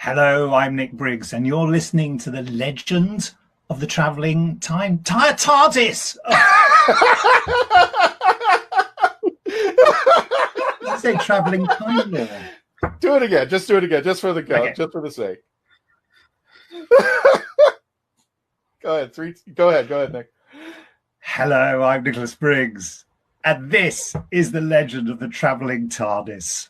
Hello, I'm Nick Briggs, and you're listening to the Legend of the Traveling TARDIS. You say Traveling Time Lord. Do it again. Just do it again. Just for the count. Okay. Just for the sake. Go ahead. Go ahead, Nick. Hello, I'm Nicholas Briggs, and this is the Legend of the Traveling TARDIS.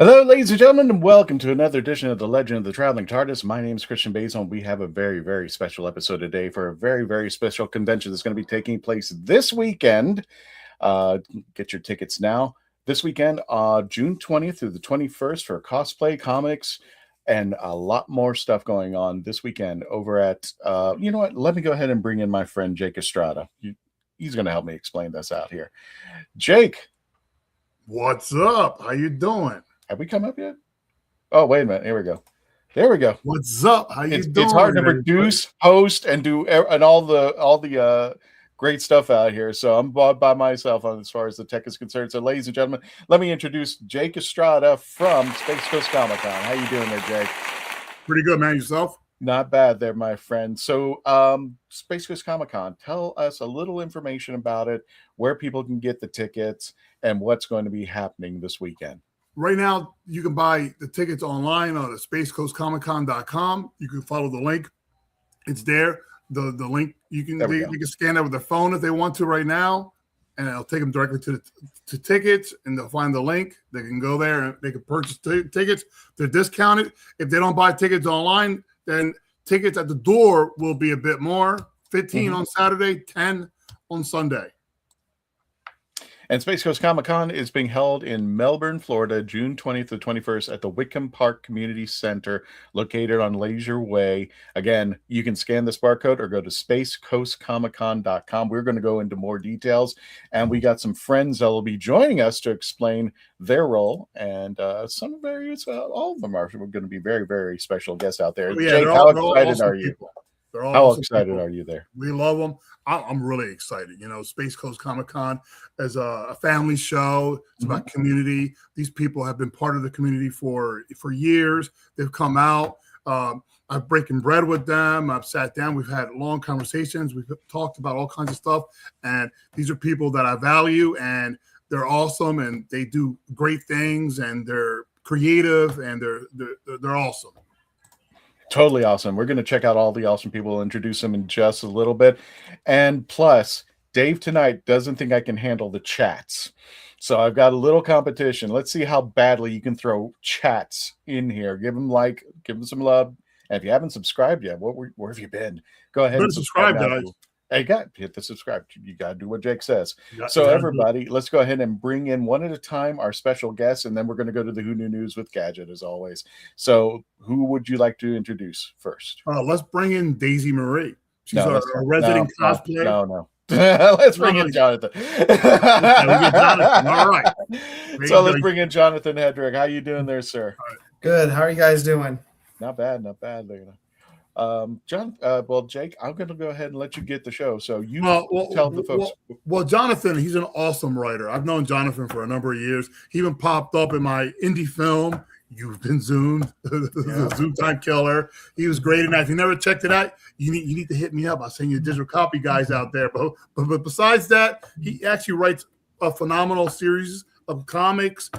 Hello, ladies and gentlemen, and welcome to another edition of the Legend of the Traveling TARDIS. My name is Christian Basil, and we have a very, very special episode today for a very, very special convention that's going to be taking place this weekend. Get your tickets now. This weekend, June 20th through the 21st for cosplay, comics, and a lot more stuff going on this weekend over at, you know what, let me go ahead and bring in my friend Jake Estrada. He's going to help me explain this out here. Jake. What's up? How you doing? Have we come up yet? Oh, wait a minute. Here we go. There we go. What's up? How you doing? It's hard to produce, host, and do and all the great stuff out here. So I'm by myself on as far as the tech is concerned. So, ladies and gentlemen, let me introduce Jake Estrada from Space Coast Comic Con. How you doing there, Jake? Pretty good, man. Yourself? Not bad there, my friend. So, Space Coast Comic Con, tell us a little information about it, where people can get the tickets, and what's going to be happening this weekend. Right now, you can buy the tickets online on spacecoastcomiccon.com. You can follow the link. It's there. The link, you can scan that with their phone if they want to right now, and it'll take them directly to tickets, and they'll find the link. They can go there and they can purchase tickets. They're discounted. If they don't buy tickets online, then tickets at the door will be a bit more. 15 on Saturday, 10 on Sunday. And Space Coast Comic Con is being held in Melbourne, Florida, June 20th to 21st at the Whitcomb Park Community Center, located on Leisure Way. Again, you can scan this barcode or go to spacecoastcomiccon.com. We're going to go into more details, and we got some friends that will be joining us to explain their role, and some various, all of them are going to be very, very special guests out there. Oh, yeah, Jake, how excited are you? They're all How awesome excited people. are you there? We love them. I'm really excited. Space Coast Comic-Con is a family show. It's about community. These people have been part of the community for years. They've come out. I've breaking bread with them. I've sat down. We've had long conversations. We've talked about all kinds of stuff. And these are people that I value, and they're awesome, and they do great things, and they're creative, and they're awesome. Totally awesome. We're going to check out all the awesome people. We'll introduce them in just a little bit. And plus, Dave tonight doesn't think I can handle the chats. So I've got a little competition. Let's see how badly you can throw chats in here. Give them some love. And if you haven't subscribed yet, where have you been? Go ahead and subscribe, guys. Hey, hit the subscribe. You got to do what Jake says. So everybody, let's go ahead and bring in one at a time our special guests, and then we're going to go to the Who Knew News with Gadget as always. So who would you like to introduce first? Let's bring in Daisy Marie. She's a resident cosplayer. No. Let's bring in Jonathan. Okay, we get Jonathan. All right. So let's bring in Jonathan Hedrick. How you doing there, sir? Good. How are you guys doing? Not bad. Jake, I'm going to go ahead and let you get the show. So you tell the folks. Well, Jonathan, he's an awesome writer. I've known Jonathan for a number of years. He even popped up in my indie film, You've Been Zoomed, the Zoom Time Killer. He was great in that. If you never checked it out, you need to hit me up. I'll send you digital copy guys out there. But besides that, he actually writes a phenomenal series of comics.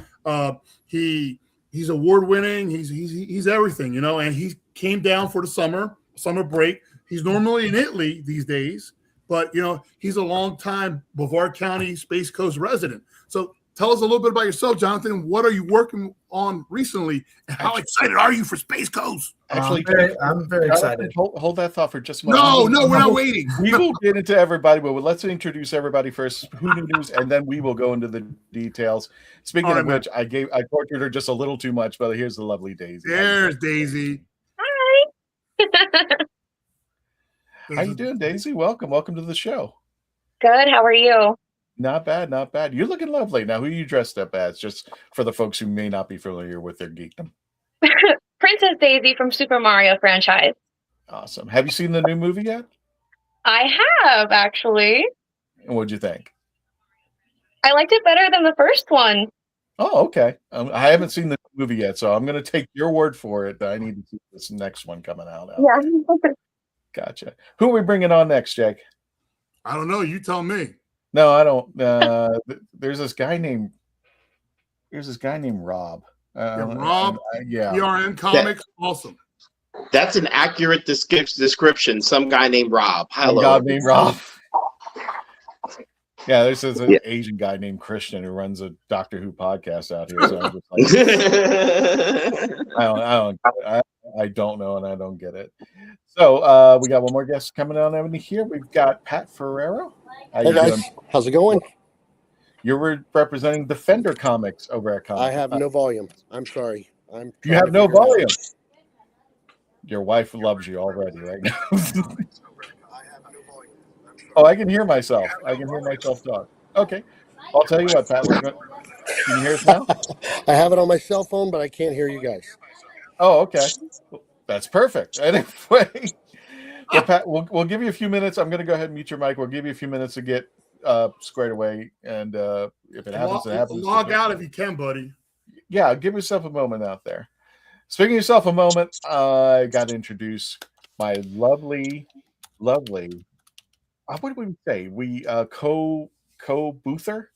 He's award-winning. He's everything, and he came down for the summer break. He's normally in Italy these days, but he's a long-time Brevard County Space Coast resident. So tell us a little bit about yourself, Jonathan. What are you working on recently, and how excited are you for Space Coast? Actually, I'm very excited. Hold that thought for just a moment. No, we're not waiting. We will get into everybody, but let's introduce everybody first. Who Knew News, and then we will go into the details. Speaking of which, I tortured her just a little too much, but here's the lovely Daisy. There's Daisy. Hi. How you doing, Daisy? Welcome to the show. Good. How are you? Not bad. You're looking lovely. Now, who are you dressed up as, just for the folks who may not be familiar with their geekdom? Princess Daisy from Super Mario franchise. Awesome. Have you seen the new movie yet? I have, actually. And what'd you think? I liked it better than the first one. Oh, okay. I haven't seen the movie yet, so I'm going to take your word for it that I need to see this next one coming out. Yeah. Gotcha. Who are we bringing on next, Jake? I don't know. You tell me. No, I don't. There's this guy named Rob. Rob. Yeah. PRN Comics. Awesome. That's an accurate description. Some guy named Rob. Hello. Some guy named Rob. Yeah, there's an Asian guy named Christian who runs a Doctor Who podcast out here. So I'm just like, I don't know, and I don't get it. So we got one more guest coming on here. We've got Pat Ferrero. Hey guys, how's it going? You're representing Defender Comics over at Comic. I have no volume. I'm sorry. You have no volume. Your wife loves you already right now. Oh, I can hear myself. I can hear myself talk. Okay. I'll tell you what, Pat. Can you hear us now? I have it on my cell phone, but I can't hear you guys. Oh, okay. That's perfect. Anyway, well, Pat, we'll give you a few minutes. I'm going to go ahead and mute your mic. We'll give you a few minutes to get squared away. And if it happens, it happens. Log out if you can, buddy. Yeah, give yourself a moment out there. Speaking of yourself a moment, I got to introduce my lovely, what did we say? We co-boother?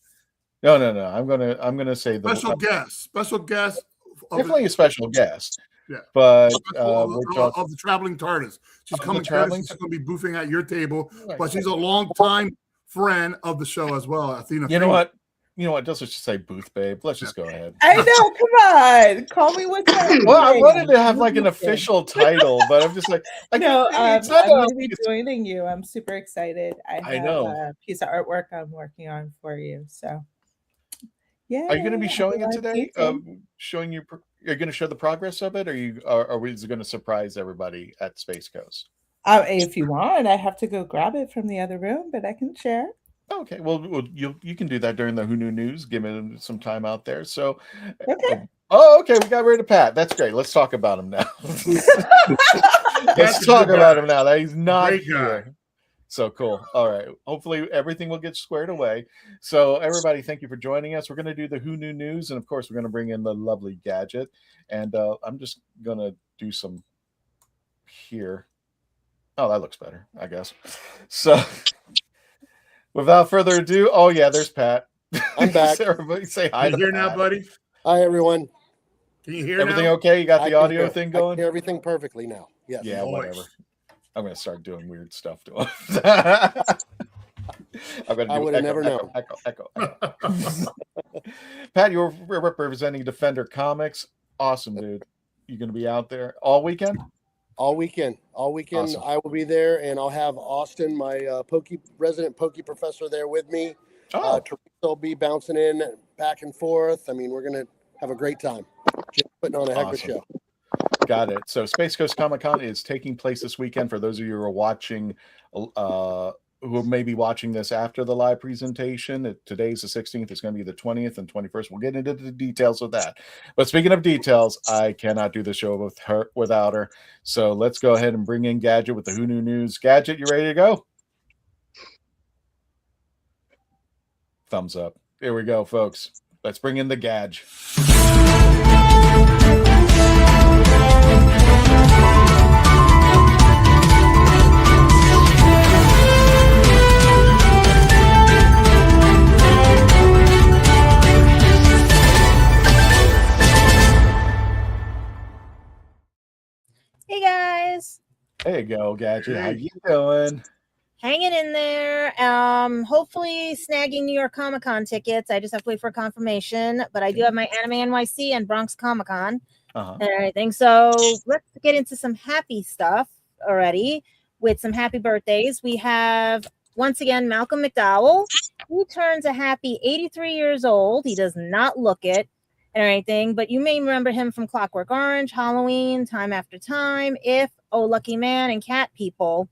No. I'm gonna say the special guest. Definitely a special guest. Yeah, but of the Traveling TARDIS. She's coming. She's going to be boofing at your table, but she's a long-time friend of the show as well. Athena. You know what? Let's just say booth, babe. Let's just go ahead. I know. Come on, call me what's up. Well, I wanted to have like an official title, but I'm just like, I'm going to be joining you. I'm super excited. I know a piece of artwork I'm working on for you. So, yeah. Are you going to be showing it today? You're going to show the progress of it, or is it going to surprise everybody at Space Coast? If you want, I have to go grab it from the other room, but I can share. Okay, well, you can do that during the Who Knew News. Give it some time out there. So, okay. Okay, we got rid of Pat. That's great. Let's talk about him now. Let's talk about him now. That he's not Great here. guy. So cool. All right. Hopefully everything will get squared away. So everybody, thank you for joining us. We're going to do the Who Knew News, and of course we're going to bring in the lovely Gadget. And I'm just going to do some here. Oh, that looks better, I guess. So without further ado, oh yeah, there's Pat. I'm back. Everybody say hi. You to here Pat. now, buddy? Hi, everyone. Can you hear Everything now? okay? You got I the can audio hear- thing I can going? hear everything perfectly now. Yes. Yeah, Nice. whatever. I'm going to start doing weird stuff to him. I'm gonna I do would have never known. Echo. Pat, you're representing Defender Comics. Awesome, dude. You going to be out there all weekend? All weekend. Awesome. I will be there, and I'll have Austin, my resident Pokey professor, there with me. Oh, Teresa will be bouncing in back and forth. I mean, we're going to have a great time. Just putting on a heck of a Awesome. show. got it. So Space Coast Comic Con is taking place this weekend. For those of you who are watching, who may be watching this after the live presentation, today's the 16th. It's going to be the 20th and 21st. We'll get into the details of that. But speaking of details, I cannot do the show without her. So let's go ahead and bring in Gadget with the Who Knew News. Gadget, you ready to go? Thumbs up. Here we go, folks. Let's bring in the Gadge. Hey guys, There you go, Gadget. How you doing? hanging in there. Hopefully snagging New York Comic Con tickets. I just have to wait for confirmation, but I do have my Anime NYC and Bronx Comic Con and everything. So let's get into some happy stuff already with some happy birthdays. We have once again Malcolm McDowell, who turns a happy 83 years old. He does not look it and everything, but you may remember him from Clockwork Orange, Halloween, Time After Time, If, Oh Lucky Man, and Cat People.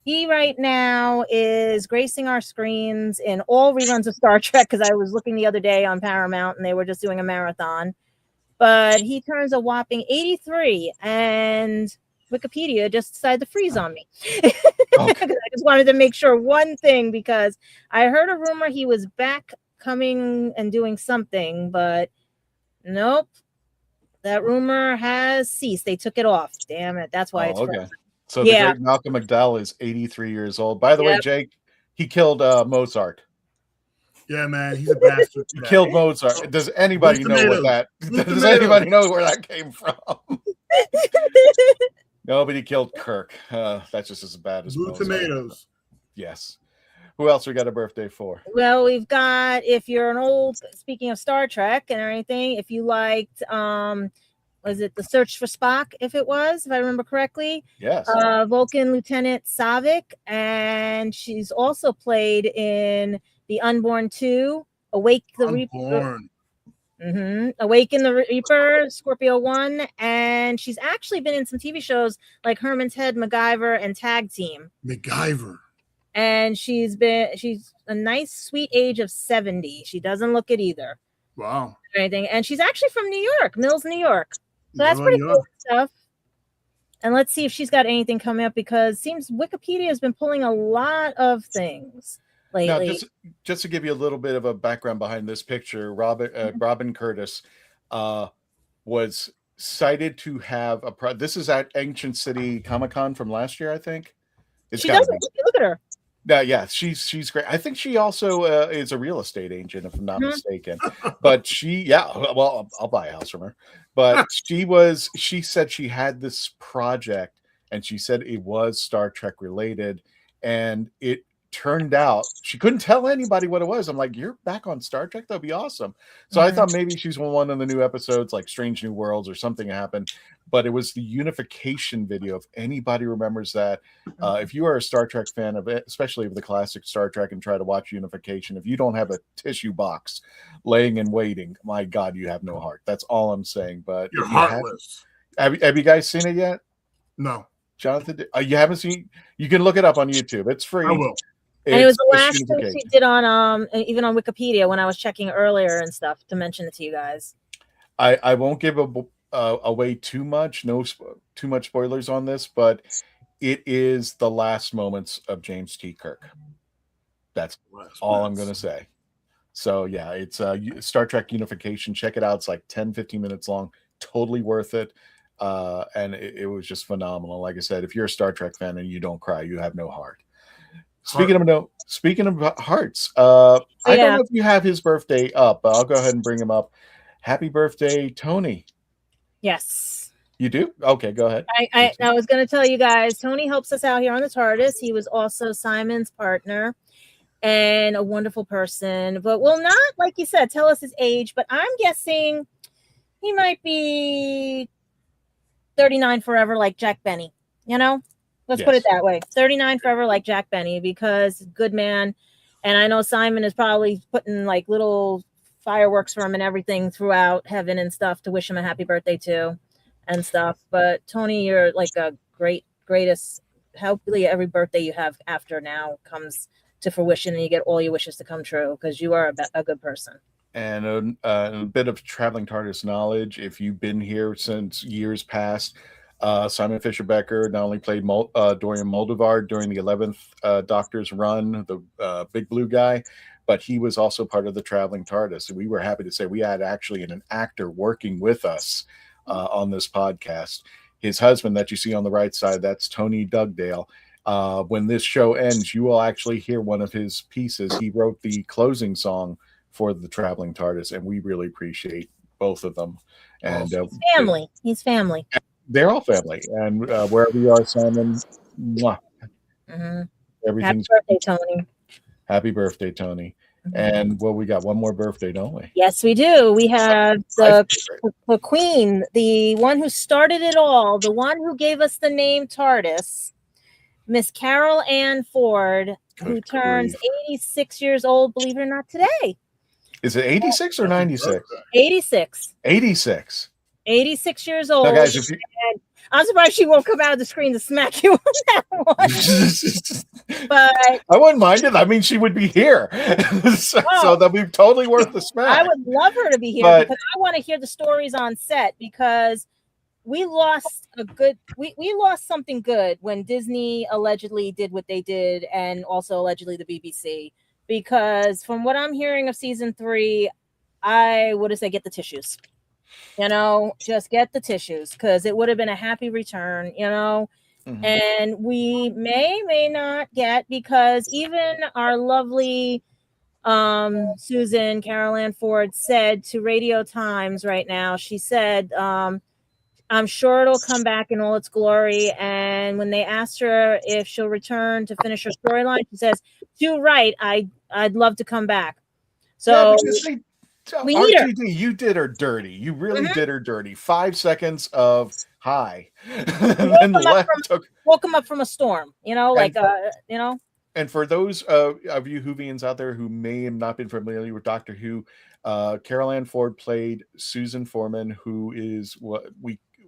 He right now is gracing our screens in all reruns of Star Trek, because I was looking the other day on Paramount and they were just doing a marathon. But he turns a whopping 83, and Wikipedia just decided to freeze on me. Okay. I just wanted to make sure one thing, because I heard a rumor he was back coming and doing something, but nope. That rumor has ceased. They took it off. Damn it. That's why it's okay. So the great Malcolm McDowell is 83 years old. By the way, Jake, he killed Mozart. Yeah, man, he's a bastard. He killed Mozart. Does anybody know what that? Does anybody know where that came from? Nobody killed Kirk. That's just as bad as Blue Mozart. tomatoes. Yes. Who else we got a birthday for? Well, we've got, if you're an old, speaking of Star Trek and everything, if you liked, was it The Search for Spock, if I remember correctly? Yes. Vulcan Lieutenant Savick, and she's also played in The Unborn 2, Awake the Reaper. Awaken the Reaper, Scorpio 1, and she's actually been in some TV shows like Herman's Head, MacGyver, and Tag Team. MacGyver. And she's a nice sweet age of 70. She doesn't look it either. Wow. Anything. And she's actually from New York, Mills, New York. So that's pretty cool stuff. And let's see if she's got anything coming up, because it seems Wikipedia has been pulling a lot of things lately. Now, just to give you a little bit of a background behind this picture, Robin Curtis was cited to have this is at Ancient City Comic Con from last year, I think. She doesn't look at her. Yeah, she's great. I think she also is a real estate agent, if I'm not mistaken. But well, I'll buy a house from her. But she said she had this project, and she said it was Star Trek related, and it turned out she couldn't tell anybody what it was. I'm like, you're back on Star Trek? That'd be awesome. So I thought maybe she's one of the new episodes, like Strange New Worlds or something happened. But it was the Unification video. If anybody remembers that, if you are a Star Trek fan of it, especially of the classic Star Trek, and try to watch Unification, if you don't have a tissue box laying and waiting, my God, you have no heart. That's all I'm saying. But you're heartless. Have you guys seen it yet? No. Jonathan, you haven't seen? You can look it up on YouTube. It's free. I will. And it was the last thing she did on even on Wikipedia when I was checking earlier and stuff, to mention it to you guys. I won't give away too much. Too much spoilers on this, but it is the last moments of James T. Kirk. That's all I'm going to say. So yeah, it's Star Trek Unification. Check it out. It's like 10-15 minutes long. Totally worth it. And it was just phenomenal. Like I said, if you're a Star Trek fan and you don't cry, you have no heart. Speaking of hearts, I don't know if you have his birthday up, but I'll go ahead and bring him up. Happy birthday, Tony. Yes. You do? Okay, go ahead. I was going to tell you guys, Tony helps us out here on the TARDIS. He was also Simon's partner and a wonderful person, but will not, like you said, tell us his age, but I'm guessing he might be 39 forever like Jack Benny, Let's put it that way. 39 forever like Jack Benny, because good man. And I know Simon is probably putting like little fireworks for him and everything throughout heaven and stuff to wish him a happy birthday too and stuff. But Tony, you're like a greatest. Hopefully every birthday you have after now comes to fruition and you get all your wishes to come true, because you are a good person. And a bit of traveling TARDIS knowledge. If you've been here since years past, Simon Fisher-Becker not only played Dorian Moldovar during the 11th Doctor's run, the big blue guy, but he was also part of the traveling TARDIS. And we were happy to say we had actually an actor working with us on this podcast. His husband that you see on the right side, that's Tony Dugdale. When this show ends, you will actually hear one of his pieces. He wrote the closing song for the traveling TARDIS, and we really appreciate both of them. And he's family. He's family. They're all family. And wherever you are, Simon, mwah. Everything's happy birthday, Tony. Happy birthday, Tony. And we got one more birthday, don't we? Yes, we do. We have the queen, the one who started it all, the one who gave us the name TARDIS, Miss Carol Ann Ford, who turns 86 years old, believe it or not, today. Is it 86 or 96? 86. 86. 86 years old. Now, guys, I'm surprised she won't come out of the screen to smack you on that one. But I wouldn't mind it. I mean, she would be here. so that'd be totally worth the smack. I would love her to be here, because I want to hear the stories on set, because we lost we lost something good when Disney allegedly did what they did, and also allegedly the BBC. Because from what I'm hearing of season 3, I would have said get the tissues. Just get the tissues, because it would have been a happy return, and we may not get, because even our lovely Susan Carol Ann Ford said to Radio Times right now, she said, I'm sure it'll come back in all its glory. And when they asked her if she'll return to finish her storyline, she says, "Do right. I'd love to come back." So we need her. You did her dirty. You really did her dirty. 5 seconds of hi. Woke him up from a storm. And for those of you Whovians out there who may have not been familiar with Doctor Who, Carol Ann Ford played Susan Foreman, who is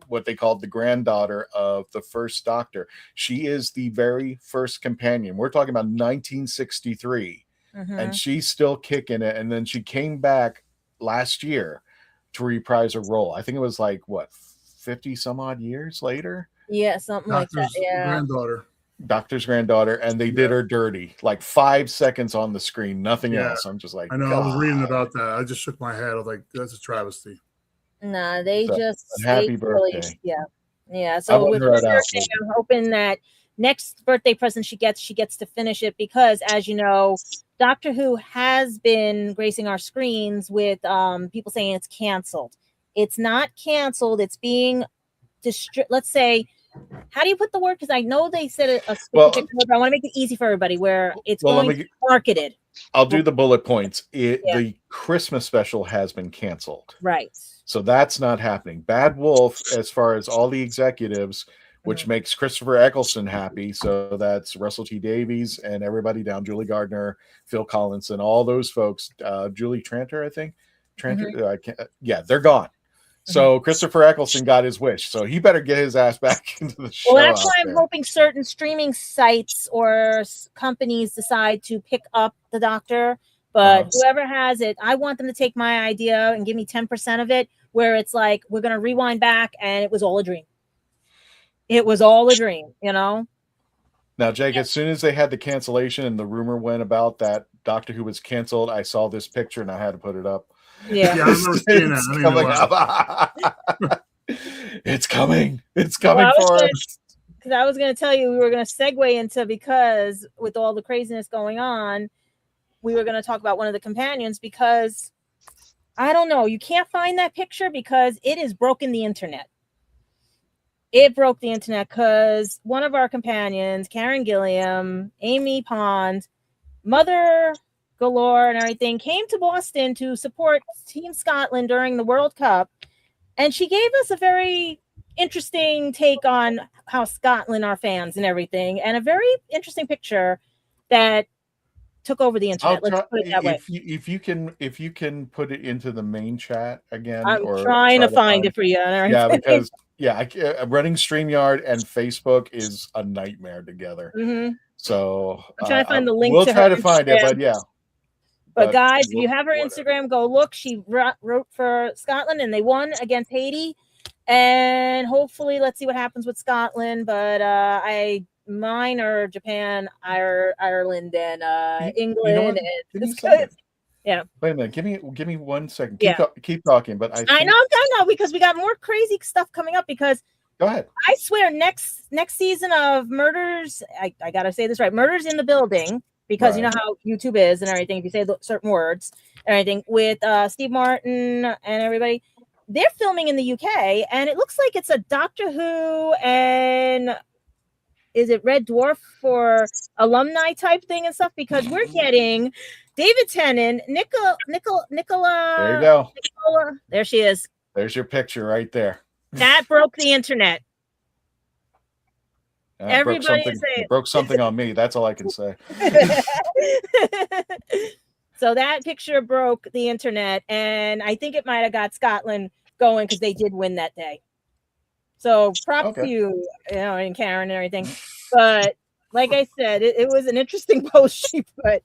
what they called the granddaughter of the first Doctor. She is the very first companion. We're talking about 1963, and she's still kicking it. And then she came back last year to reprise her role. I think it was like 50 some odd years later. Yeah, something like that. Yeah, Doctor's granddaughter, and they did her dirty, like 5 seconds on the screen, nothing else. I'm just like, I know. God. I was reading about that. I just shook my head. I was like, that's a travesty. Nah, they happy birthday. Yeah. So with her birthday, I'm hoping that next birthday present she gets to finish it, because, as you know, Doctor Who has been gracing our screens with people saying it's canceled. It's not canceled. It's being let's say, how do you put the word? Because I know they said a specific word, but I want to make it easy for everybody, where it's going to be marketed. I'll do the bullet points. The Christmas special has been canceled. Right. So that's not happening. Bad Wolf, as far as all the executives, which makes Christopher Eccleston happy. So that's Russell T. Davies and everybody down, Julie Gardner, Phil Collins, and all those folks. Julie Tranter, I think. They're gone. So Christopher Eccleston got his wish. So he better get his ass back into the show. Well, that's why I'm hoping certain streaming sites or companies decide to pick up the Doctor. But whoever has it, I want them to take my idea and give me 10% of it. where it's like we're gonna rewind back and it was all a dream. It was all a dream, you know. Now, Jake, as soon as they had the cancellation and the rumor went about that Doctor Who was canceled, I saw this picture and I had to put it up. Yeah, I remember seeing that. It's coming. It's coming for us. Because I was going to tell you, we were going to segue into, because with all the craziness going on, we were going to talk about one of the companions, because I don't know, you can't find that picture because it has broken the internet. It broke the internet because one of our companions, Karen Gilliam, Amy Pond, Mother Galore and everything, came to Boston to support Team Scotland during the World Cup. And she gave us a very interesting take on how Scotland are fans and everything, and a very interesting picture that took over the internet. Let's put it that way. If you can put it into the main chat again. I'm trying to find it for you. Yeah, because running StreamYard and Facebook is a nightmare together. Mm-hmm. So I'm trying to find the link. We'll try to find it, but yeah. But guys, if you have her Instagram, go look. She wrote for Scotland and they won against Haiti. And hopefully, let's see what happens with Scotland. But mine are Japan, Ireland, and England. Yeah. Wait a minute. Give me 1 second. Keep talking. But I know, because we got more crazy stuff coming up. Because go ahead. I swear, next season of Murders, I gotta say this right, Murders in the Building. Because you know how YouTube is and everything. If you say certain words and everything, with Steve Martin and everybody, they're filming in the UK, and it looks like it's a Doctor Who and is it Red Dwarf for alumni type thing and stuff? Because we're getting David Tennant, Nicola. There you go. Nicola, there she is. There's your picture right there. That broke the internet. Everybody broke something on me. That's all I can say. So that picture broke the internet, and I think it might have got Scotland going because they did win that day. So props to you, and Karen and everything. But like I said, it was an interesting post she put.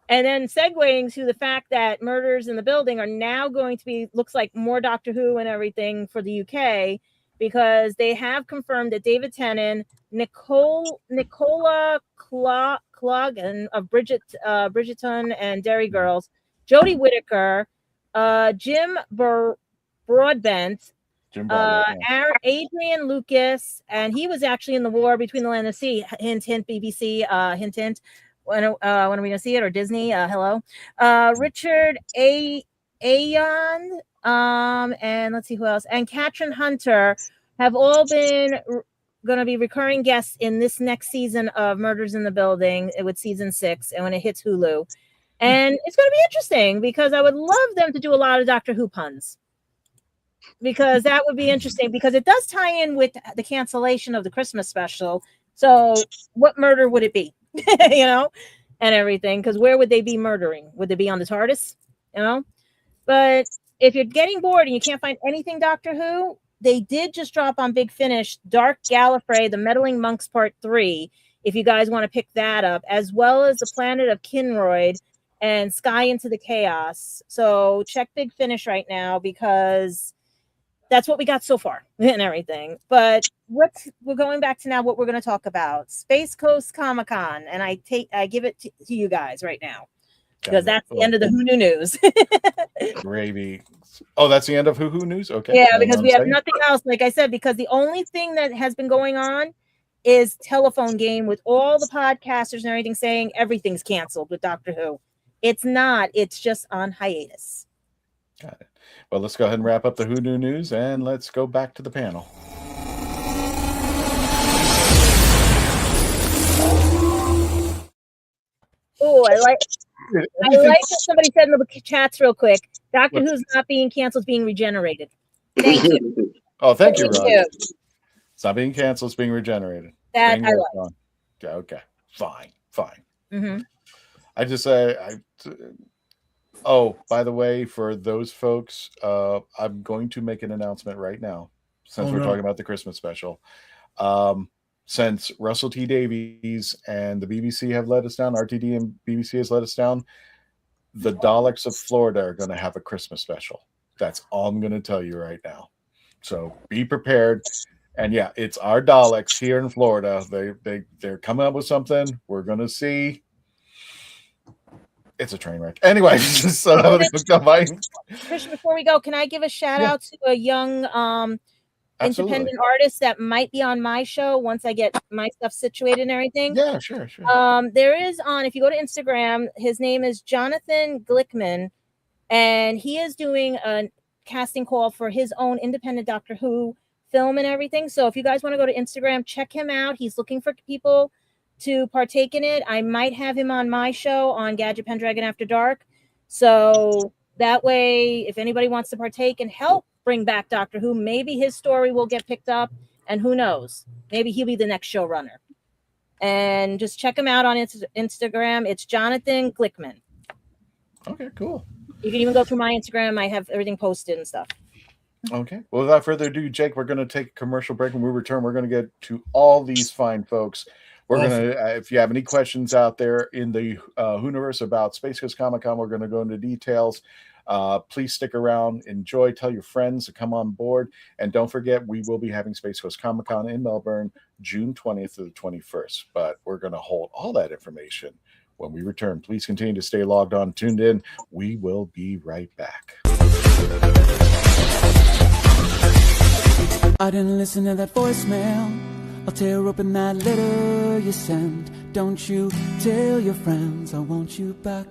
And then segueing to the fact that Murders in the Building are now going to be, looks like, more Doctor Who and everything for the UK, because they have confirmed that David Tennant, Nicola Clogan of Bridgerton and Derry Girls, Jodie Whittaker, Jim Broadbent, Adrian Lucas, and he was actually in the War Between the Land and the Sea. Hint, hint, BBC, hint, hint. When are we going to see it? Or Disney? Hello. Richard Ayon, and let's see who else. And Katrin Hunter have all been going to be recurring guests in this next season of Murders in the Building with season 6, and when it hits Hulu. And it's going to be interesting because I would love them to do a lot of Doctor Who puns, because that would be interesting, because it does tie in with the cancellation of the Christmas special. So what murder would it be? And everything, because where would they be murdering? Would they be on the TARDIS? But if you're getting bored and you can't find anything Doctor Who, they did just drop on Big Finish Dark Gallifrey, The Meddling Monks Part 3, if you guys want to pick that up, as well as The Planet of Kinroyd and Sky into the Chaos. So check Big Finish right now, because that's what we got so far and everything. But we're going back to now what we're going to talk about. Space Coast Comic-Con. And I give it to you guys right now, because that's the end of the Who News. Gravy. Oh, that's the end of Who News? Okay. Yeah, because we have nothing else, like I said, because the only thing that has been going on is telephone game with all the podcasters and everything saying everything's canceled with Doctor Who. It's not. It's just on hiatus. Got it. Well, let's go ahead and wrap up the Who News, and let's go back to the panel. Oh, I like what somebody said in the chats real quick. Doctor Who's not being canceled, being regenerated. Thank you. Oh, thank you, Rod. It's not being canceled, it's being regenerated. That I like. Okay. Fine. Mm-hmm. I just say, oh, by the way, for those folks, I'm going to make an announcement right now, since we're talking about the Christmas special. Since Russell T Davies and the BBC have let us down, RTD and BBC has let us down, the Daleks of Florida are going to have a Christmas special. That's all I'm going to tell you right now. So be prepared. And yeah, it's our Daleks here in Florida. They're coming up with something. We're going to see. It's a train wreck. Anyway, Christian, before we go, can I give a shout out to a young independent artist that might be on my show once I get my stuff situated and everything? Yeah, sure. There is if you go to Instagram, his name is Jonathan Glickman, and he is doing a casting call for his own independent Doctor Who film and everything. So if you guys want to go to Instagram, check him out. He's looking for people to partake in it. I might have him on my show on Gadget Pendragon After Dark. So that way, if anybody wants to partake and help bring back Doctor Who, maybe his story will get picked up, and who knows, maybe he'll be the next showrunner. And just check him out on Instagram. It's Jonathan Glickman. Okay, cool. You can even go through my Instagram. I have everything posted and stuff. Okay. Well, without further ado, Jake, we're going to take a commercial break. When we return, we're going to get to all these fine folks. We're going to, if you have any questions out there in the WHOniverse about Space Coast Comic-Con, we're going to go into details. Please stick around, enjoy, tell your friends to come on board. And don't forget, we will be having Space Coast Comic-Con in Melbourne, June 20th to the 21st. But we're going to hold all that information when we return. Please continue to stay logged on, tuned in. We will be right back. I didn't listen to that voicemail. I'll tear open that letter you sent. Don't you tell your friends I want you back.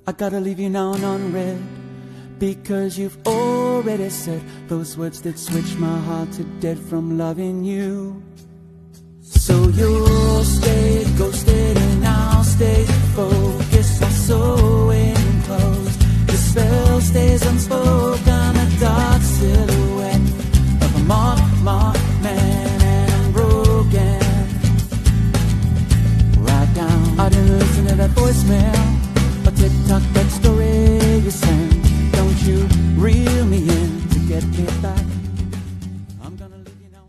I gotta leave you now unread, because you've already said those words that switch my heart to dead from loving you. So you'll stay ghosted and I'll stay focused on sewing clothes. The spell stays unspoken, a dark silhouette of a marked man, and I'm broken. Right down, I didn't listen to that voicemail. A TikTok, that story you sent. Don't you reel me in to get me back. I'm gonna leave you now.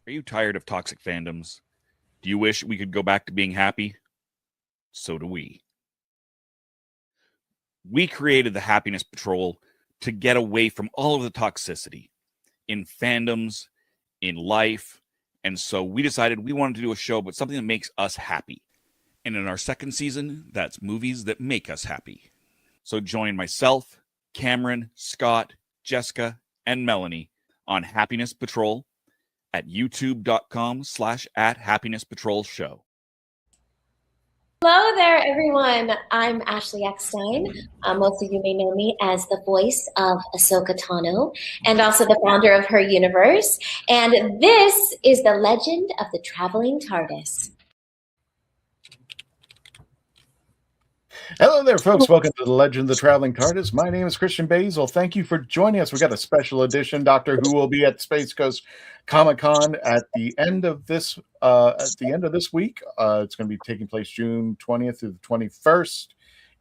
Are you tired of toxic fandoms? Do you wish we could go back to being happy? So do we. We created the Happiness Patrol to get away from all of the toxicity in fandoms, in life, and so we decided we wanted to do a show about something that makes us happy. And in our second season, that's movies that make us happy. So join myself, Cameron, Scott, Jessica, and Melanie on Happiness Patrol at youtube.com/@happinesspatrolshow. Hello there, everyone. I'm Ashley Eckstein. Most of you may know me as the voice of Ahsoka Tano and also the founder of WHOniverse. And this is the Legend of the Traveling TARDIS. Hello there, folks. Welcome to the Legend of the Traveling TARDIS. My name is Christian Basil. Thank you for joining us. We got a special edition. Doctor Who will be at Space Coast Comic-Con at the end of this week. It's going to be taking place June 20th through the 21st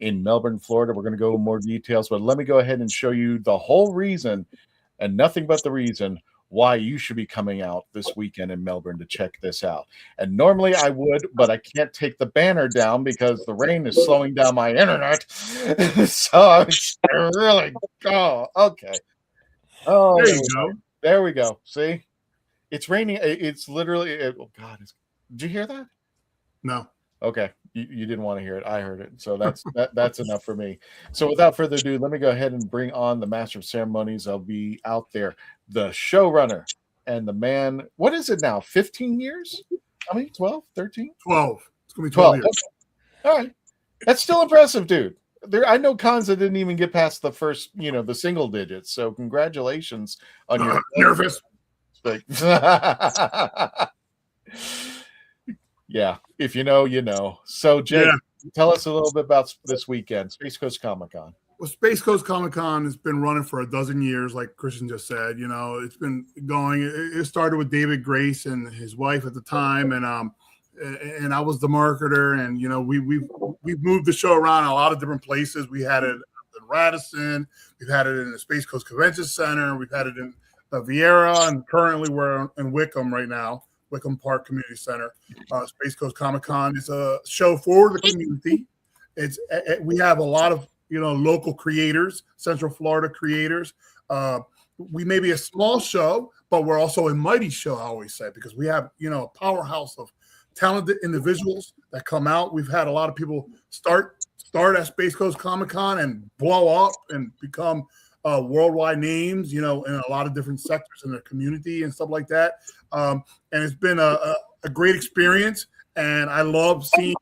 in Melbourne, Florida. We're going to go into more details, but let me go ahead and show you the whole reason and nothing but the reason why you should be coming out this weekend in Melbourne to check this out. And normally I would, but I can't take the banner down because the rain is slowing down my internet. So I really go. Okay. Oh, there you go. There we go. See? It's raining. It's literally, oh God. Did you hear that? No. Okay. You didn't want to hear it. I heard it. So that's enough for me. So without further ado, let me go ahead and bring on the master of ceremonies. I'll be out there, the showrunner and the man. What is it now? 15 years? How many? 12? 13? 12. It's going to be 12 years. Okay. All right. That's still impressive, dude. I know cons that didn't even get past the first, the single digits. So congratulations on your nervous. Yeah, if you know, you know. So, Jake, tell us a little bit about this weekend, Space Coast Comic-Con. Well, Space Coast Comic-Con has been running for 12 years, like Christian just said. It's been going. It started with David Grace and his wife at the time, and I was the marketer. And we've moved the show around a lot of different places. We had it in Radisson, we've had it in the Space Coast Convention Center, we've had it in Vieira, and currently we're in Wickham right now. Wickham Park Community Center. Space Coast Comic-Con is a show for the community. We have a lot of local creators, Central Florida creators. We may be a small show, but we're also a mighty show, I always say, because we have a powerhouse of talented individuals that come out. We've had a lot of people start at Space Coast Comic-Con and blow up and become worldwide names, in a lot of different sectors in the community and stuff like that. And it's been a great experience. And I love seeing,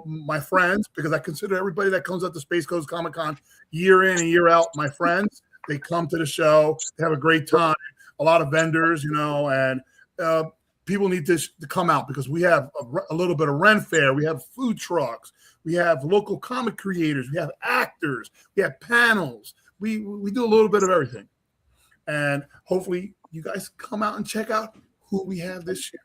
my friends, because I consider everybody that comes out to Space Coast Comic-Con year in and year out my friends. They come to the show, they have a great time, a lot of vendors, and people need to come out because we have a little bit of rent fair, we have food trucks, we have local comic creators, we have actors, we have panels. We do a little bit of everything. And hopefully you guys come out and check out who we have this year.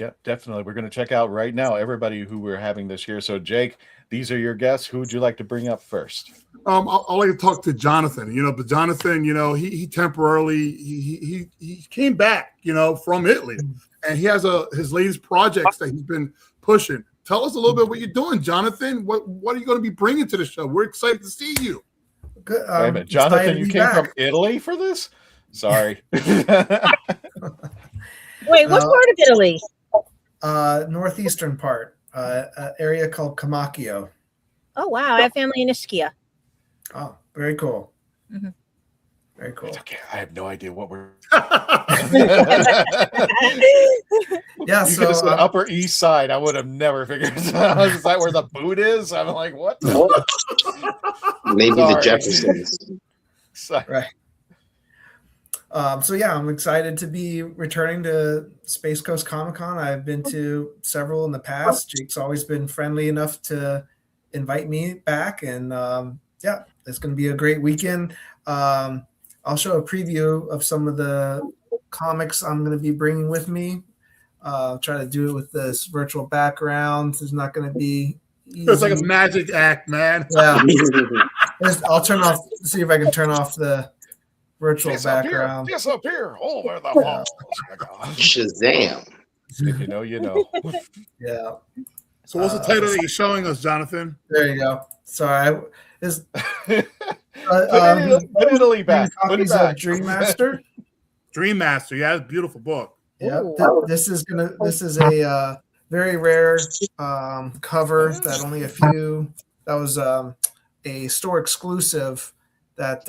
Yeah, definitely. We're going to check out right now everybody who we're having this year. So, Jake, these are your guests. Who would you like to bring up first? I'll like to talk to Jonathan. But Jonathan, he temporarily he came back, from Italy, and he has his latest projects that he's been pushing. Tell us a little bit what you're doing, Jonathan. What are you going to be bringing to the show? We're excited to see you. Good. Wait a minute, Jonathan, you came from Italy for this? Sorry. Wait, what part of Italy? Northeastern part, area called Camacchio. Oh, wow. I have family in Ischia. Oh, very cool. Mm-hmm. Very cool. It's okay. I have no idea what we're. Yeah, you could have said Upper East Side. I would have never figured it out. Is that where the boot is? I'm like, what? Maybe the Jeffersons. Sorry. Right. So yeah, I'm excited to be returning to Space Coast Comic-Con. I've been to several in the past. Jake's always been friendly enough to invite me back, and yeah, it's going to be a great weekend. I'll show a preview of some of the comics I'm going to be bringing with me. Try to do it with this virtual background. It's not going to be easy. It's like a magic act, man. Yeah. I'll see if I can turn off the virtual background. Disappear over the phone. Shazam. If you know, you know. Yeah. So what's the title that you're showing us, Jonathan? There you go. Sorry. Put Italy back. Copies of Dream Master. Dream Master. Yeah, it's a beautiful book. Yeah. This is a very rare cover that only a few. That was a store exclusive that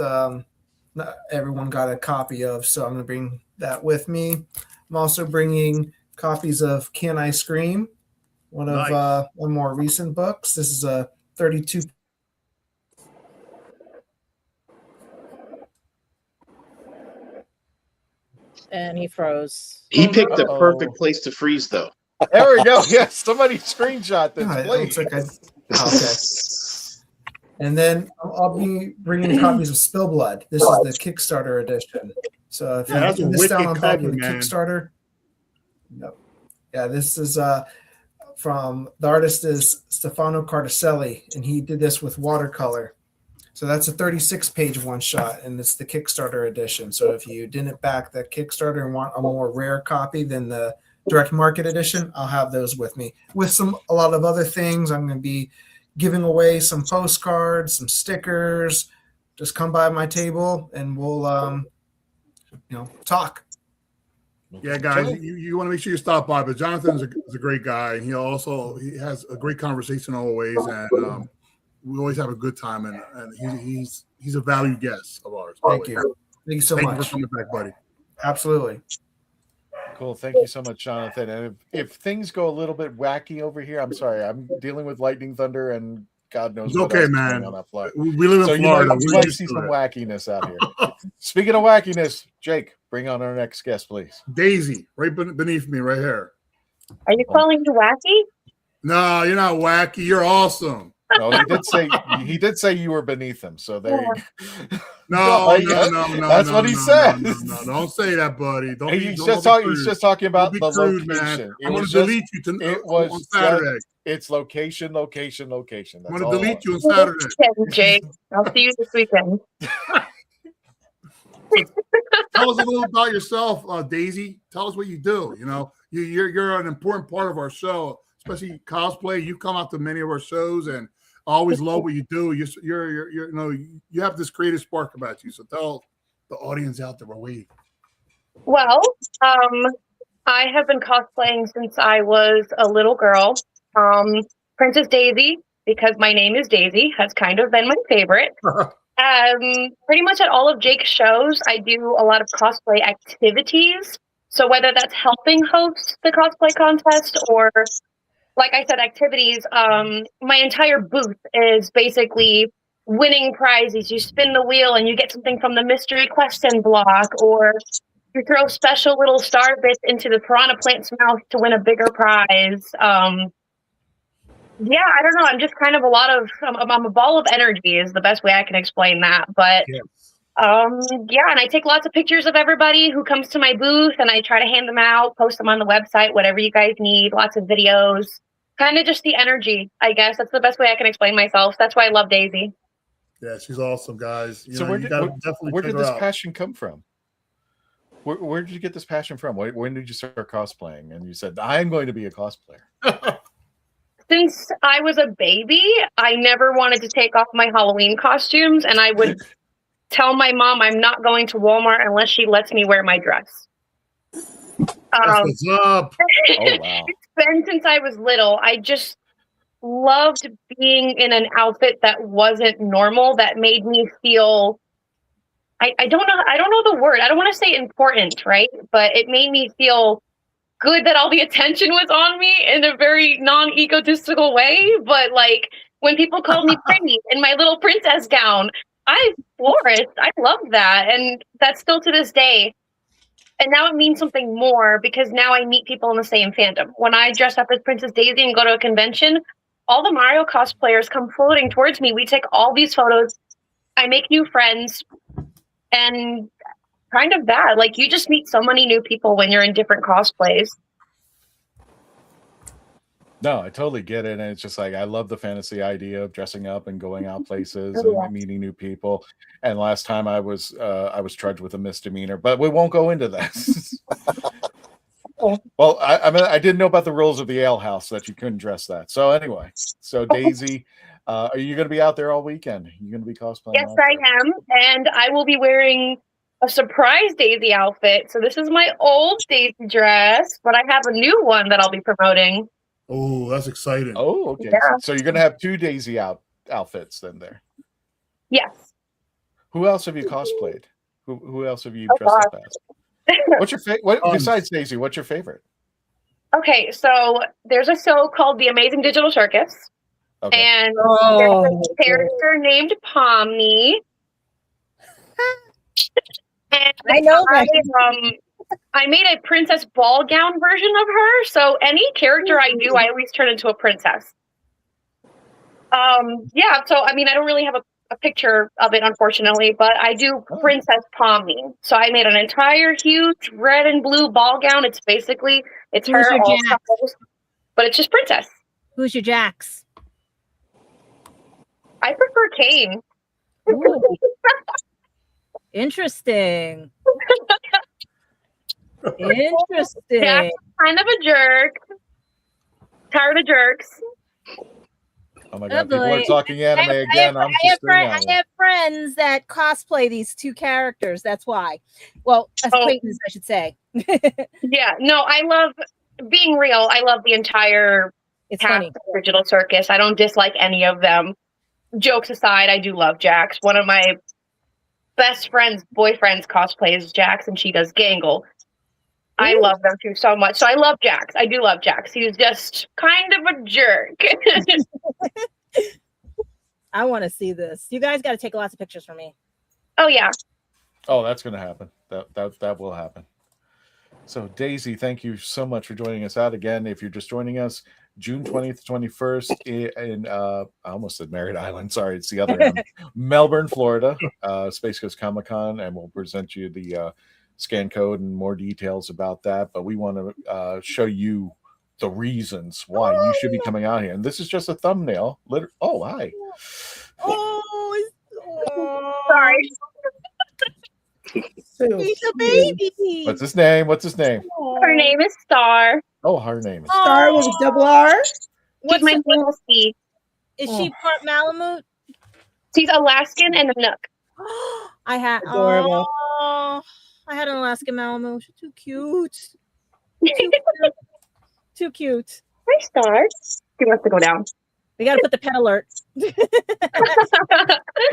not everyone got a copy of. So I'm going to bring that with me. I'm also bringing copies of Can I Scream, one of one more recent books. This is a 32. And he froze. He picked the perfect place to freeze, though. There we go. Yes, somebody screenshot this. Okay. And then I'll be bringing copies of Spillblood. This is the Kickstarter edition. So if you miss out on back in the Kickstarter, no. Yeah, this is from the artist is Stefano Carticelli, and he did this with watercolor. So that's a 36-page one-shot, and it's the Kickstarter edition. So if you didn't back that Kickstarter and want a more rare copy than the direct market edition, I'll have those with me. With a lot of other things, I'm going to be giving away some postcards, some stickers. Just come by my table, and we'll, talk. Yeah, guys, you want to make sure you stop by. But Jonathan is a great guy, and he has a great conversation always, and we always have a good time. And he's a valued guest of ours. Thank you. Thank you so much. Thank you for coming back, buddy. Absolutely. Cool. Thank you so much, Jonathan. And if things go a little bit wacky over here, I'm sorry. I'm dealing with lightning, thunder, and God knows it's what okay, else man. on that flight. We live in Florida. You might see some wackiness out here. Speaking of wackiness, Jake, bring on our next guest, please. Daisy, right beneath me, right here. Are you calling me wacky? No, you're not wacky. You're awesome. No, he did say you were beneath him. So there you go. No. That's what he said. No, don't say that, buddy. He's just talking about the location. Man. I'm going to delete you on Saturday. It's location. That's I'm going to delete you on Saturday. Jake, I'll see you this weekend. Tell us a little about yourself, Daisy. Tell us what you do. You know, you're an important part of our show, especially cosplay. You come out to many of our shows, and I always love what you do. You're you know, you have this creative spark about you. So tell the audience out there we're waiting. Well, I have been cosplaying since I was a little girl. Princess Daisy, because my name is Daisy, has kind of been my favorite. Pretty much at all of Jake's shows, I do a lot of cosplay activities. So whether that's helping host the cosplay contest or, like I said, activities, my entire booth is basically winning prizes. You spin the wheel and you get something from the mystery question block, or you throw special little star bits into the piranha plant's mouth to win a bigger prize. Yeah, I don't know. I'm just kind of I'm a ball of energy is the best way I can explain that. But yeah, and I take lots of pictures of everybody who comes to my booth, and I try to hand them out, post them on the website, whatever you guys need, lots of videos, kind of just the energy, I guess. That's the best way I can explain myself. That's why I love Daisy. Yeah, she's awesome, guys. Where did this passion come from? Where did you get this passion from? When did you start cosplaying? And you said, I'm going to be a cosplayer. Since I was a baby, I never wanted to take off my Halloween costumes, and I would tell my mom I'm not going to Walmart unless she lets me wear my dress. What's up? Oh, wow. It's been since I was little. I just loved being in an outfit that wasn't normal, that made me feel, I don't know the word. I don't want to say important, right? But it made me feel good that all the attention was on me in a very non-egotistical way. But like when people called me pretty in my little princess gown, I flourished. I love that. And that's still to this day. And now it means something more because now I meet people in the same fandom. When I dress up as Princess Daisy and go to a convention, all the Mario cosplayers come floating towards me. We take all these photos. I make new friends. And kind of that. Like, you just meet so many new people when you're in different cosplays. No, I totally get it. And it's just like, I love the fantasy idea of dressing up and going out places and meeting new people. And last time I was charged with a misdemeanor, but we won't go into that. Well, I mean, I didn't know about the rules of the ale house that you couldn't dress that. So anyway, so Daisy, are you going to be out there all weekend? Are you going to be cosplaying? Yes, I am. And I will be wearing a surprise Daisy outfit. So this is my old Daisy dress, but I have a new one that I'll be promoting. Oh, that's exciting. Oh, okay. Yeah. So you're going to have two Daisy outfits then there. Yes. Who else have you cosplayed? Who else have you dressed up as? What's your favorite? Besides Daisy, what's your favorite? Okay, so there's a show called The Amazing Digital Circus. Okay. And there's a character named Pomni. And I know that. I made a princess ball gown version of her. So any character I do, I always turn into a princess. Yeah, so I mean, I don't really have a picture of it, unfortunately, but I do Princess Pomni. So I made an entire huge red and blue ball gown. It's basically, it's Who's her, your all Jax? couples, but it's just princess. Who's your Jax? I prefer Kane. Interesting. Interesting. Jack's kind of a jerk. Tired of jerks. Oh my God! People are talking anime again. I have friends that cosplay these two characters. That's why. Well, acquaintances, I should say. Yeah. No, I love being real. I love the entire cast of Digital Circus. I don't dislike any of them. Jokes aside, I do love Jax. One of my best friend's boyfriends cosplays Jax, and she does Gangle. I love them two so much. So I love Jax. I do love Jax. He's just kind of a jerk. I want to see this. You guys got to take lots of pictures for me. Oh yeah. Oh, that's going to happen. That will happen. So Daisy, thank you so much for joining us out again. If you're just joining us, June 20th, 21st in I almost said Merritt Island. Sorry, it's the other end. Melbourne, Florida, Space Coast Comic-Con, and we'll present you the scan code and more details about that. But we want to show you the reasons why you should be coming out here. And this is just a thumbnail. Oh, hi. Oh, sorry. He's a baby. What's his name? Her name is Star. Oh, her name is Star with a double R. What's my name is Steve. Is she part Malamute? She's Alaskan and a Nook. I had Adorable. I had an Alaskan Malamute. She's too cute. Too cute. Hi, Star. She wants to go down. We got to put the pet alert.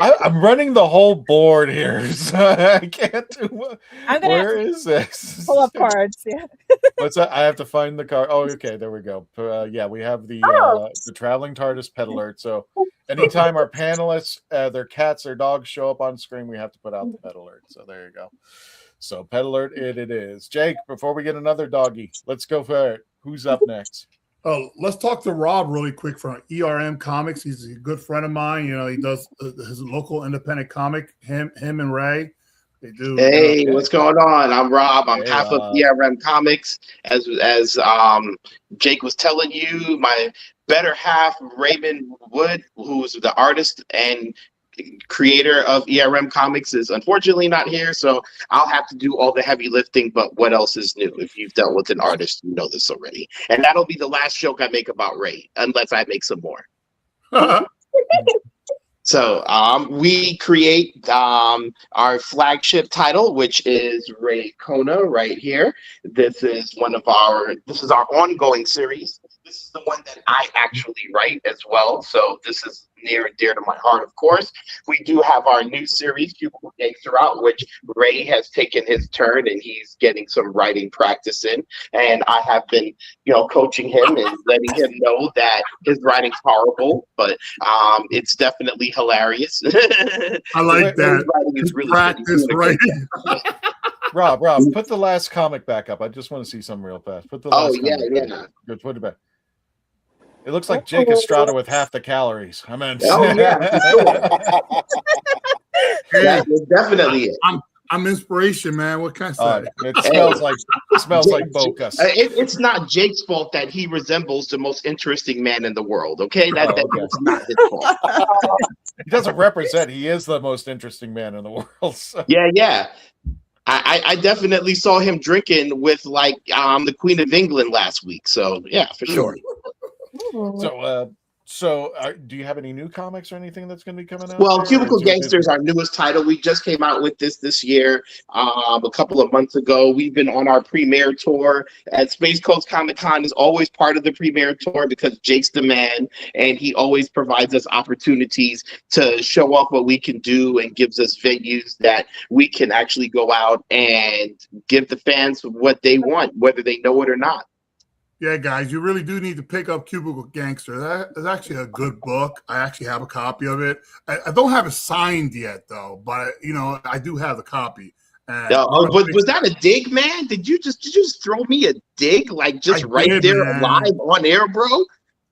I'm running the whole board here, so I can't do. Where is this? Pull up cards. Yeah. What's that? I have to find the card. Oh, okay, there we go. Yeah, we have the Traveling TARDIS pet alert. So anytime our panelists, their cats or dogs show up on screen, we have to put out the pet alert. So there you go. So pet alert, it is. Jake, before we get another doggy, let's go for it. Who's up next? Let's talk to Rob really quick from ERM Comics. He's a good friend of mine. You know, he does his local independent comic. Him and Ray, they do. Hey, what's going on? I'm Rob. I'm half of ERM Comics. As Jake was telling you, my better half, Raymond Wood, who's the artist and creator of ERM Comics, is unfortunately not here, so I'll have to do all the heavy lifting. But what else is new? If you've dealt with an artist, you know this already. And that'll be the last joke I make about Ray, unless I make some more. So we create our flagship title, which is Ray Kona right here. This is our ongoing series. This is the one that I actually write as well. So this is near and dear to my heart, of course. We do have our new series, Cubicle Gangster, out, which Ray has taken his turn and he's getting some writing practice in. And I have been, coaching him and letting him know that his writing's horrible, but it's definitely hilarious. I like that. Writing is really practice writing. Rob, put the last comic back up. I just want to see something real fast. Put the last comic back. Good, put it back. It looks like Jake Estrada with half the calories. I mean, yeah, definitely it. I'm inspiration, man. What can I say? It smells like Bocas. It's not Jake's fault that he resembles the most interesting man in the world. Okay, that's not his fault. He doesn't represent. He is the most interesting man in the world. So. Yeah. I definitely saw him drinking with the Queen of England last week. So yeah, for sure. So do you have any new comics or anything that's going to be coming out? Well, Cubicle Gangster is our newest title. We just came out with this year, a couple of months ago. We've been on our premiere tour at Space Coast Comic-Con. Is always part of the premiere tour because Jake's the man, and he always provides us opportunities to show off what we can do and gives us venues that we can actually go out and give the fans what they want, whether they know it or not. Yeah, guys, you really do need to pick up Cubicle Gangster. That is actually a good book. I actually have a copy of it. I don't have it signed yet, though, but I do have the copy. Was that a dig, man? Did you just throw me a dig live on air, bro?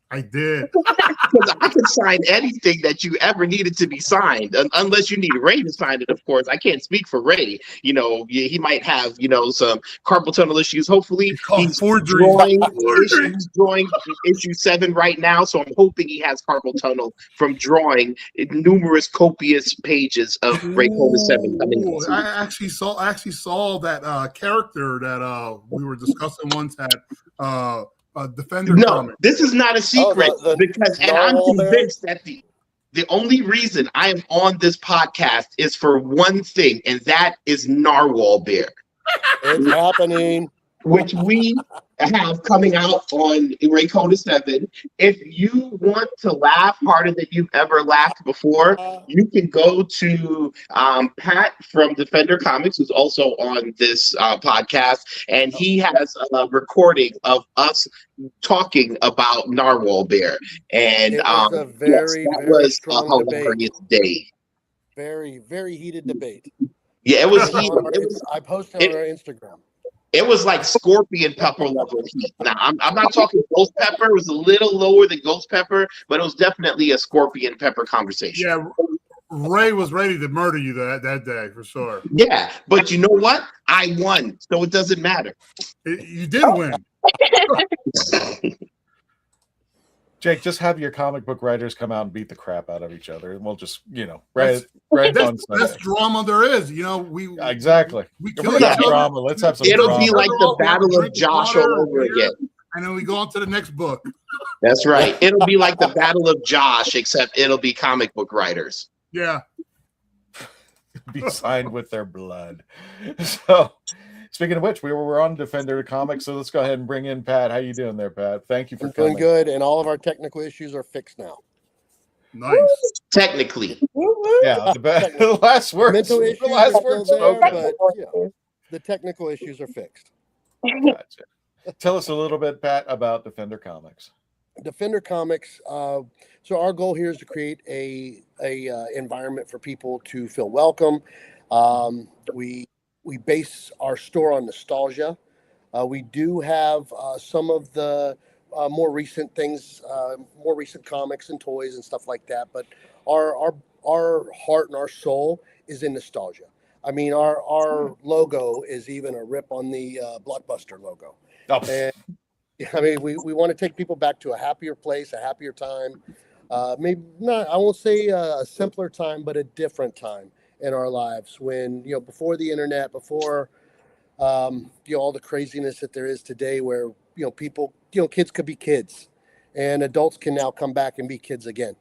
I did. Because I could sign anything that you ever needed to be signed, unless you need Ray to sign it, of course. I can't speak for Ray. He might have, some carpal tunnel issues. Hopefully, he's drawing issue 7 right now, so I'm hoping he has carpal tunnel from drawing numerous copious pages of Ray Kona 7 coming. I actually saw that character that we were discussing once at Defender No, comic. this is not a secret because, and I'm Narwhal bear? convinced that the only reason I am on this podcast is for one thing, and that is Narwhal Bear. It's happening. Which we have coming out on Raycona 7. If you want to laugh harder than you've ever laughed before, you can go to Pat from Defender Comics, who's also on this podcast, and he has a recording of us talking about Narwhal Bear. And it was a very, that very was strong a hilarious day. Very, very heated debate. Yeah, it was heated. I posted on our Instagram. It was like scorpion pepper level heat. Now, I'm not talking ghost pepper. It was a little lower than ghost pepper, but it was definitely a scorpion pepper conversation. Yeah, Ray was ready to murder you that day for sure. Yeah, but you know what? I won, so it doesn't matter. You did win. Jake, just have your comic book writers come out and beat the crap out of each other, and we'll just, write on Sunday. That's drama there is. We exactly. We If kill we're each gonna have other. drama. Let's have some. It'll drama. be like the Battle of Josh all over again. And then we go on to the next book. That's right. It'll be like the Battle of Josh, except it'll be comic book writers. Yeah. Be signed with their blood. So, speaking of which, we're on Defender Comics, so let's go ahead and bring in Pat. How you doing there, Pat? Thank you for coming. Doing good, and all of our technical issues are fixed now. Nice. Technically. Yeah, the last words. Mental issues The last are words still there, spoken. but the technical issues are fixed. Gotcha. Tell us a little bit, Pat, about Defender Comics. Defender Comics. So our goal here is to create a environment for people to feel welcome. We base our store on nostalgia. We do have some of the more recent things, more recent comics and toys and stuff like that. But our heart and our soul is in nostalgia. I mean, our logo is even a rip on the Blockbuster logo. Oh. And I mean, we want to take people back to a happier place, a happier time. Maybe not, I won't say a simpler time, but a different time in our lives when, before the internet, before, all the craziness that there is today where, people, kids could be kids and adults can now come back and be kids again.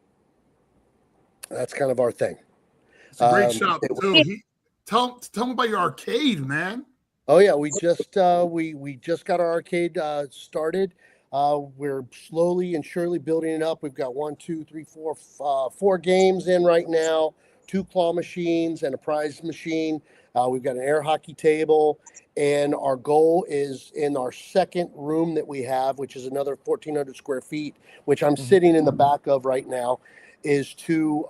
That's kind of our thing. It's a great shop too. Tell me about your arcade, man. Oh yeah, we just got our arcade started. We're slowly and surely building it up. We've got 4 games in right now, 2 claw machines and a prize machine. We've got an air hockey table, and our goal is in our second room that we have, which is another 1,400 square feet, which I'm sitting in the back of right now, is to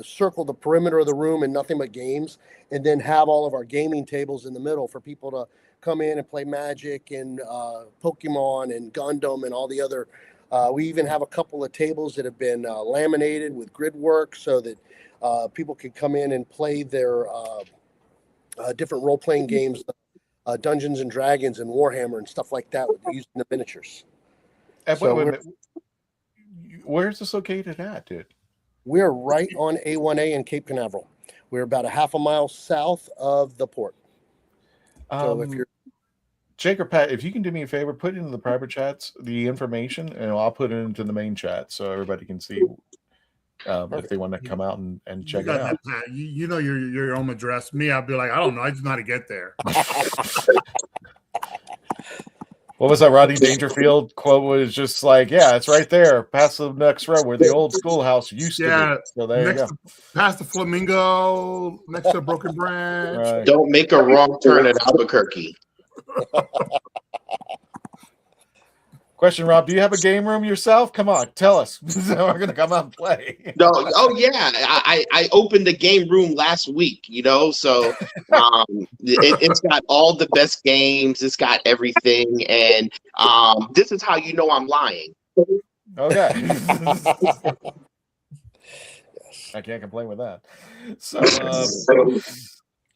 circle the perimeter of the room and nothing but games, and then have all of our gaming tables in the middle for people to come in and play Magic and Pokemon and Gundam and all the other. We even have a couple of tables that have been laminated with grid work so that people can come in and play their different role-playing games, Dungeons and Dragons and Warhammer and stuff like that, using the miniatures. And wait a minute. Where's this located at, dude? We're right on A1A in Cape Canaveral. We're about a half a mile south of the port. So if you're Jake or Pat, if you can do me a favor, put into the private chats the information, and I'll put it into the main chat so everybody can see if they want to come out and check it out. Pat. You know your home address. Me, I'd be like, I don't know. I just know how to get there. What was that Rodney Dangerfield quote? Was just like, yeah, it's right there, past the next row where the old schoolhouse used to be. So there you go. Past the Flamingo, next to Broken Branch. Right. Don't make a wrong turn at Albuquerque. Question, Rob, do you have a game room yourself? Come on, tell us. We're going to come out and play. No, oh yeah, I opened the game room last week, so it's got all the best games, it's got everything, and this is how you know I'm lying. Okay. I can't complain with that. So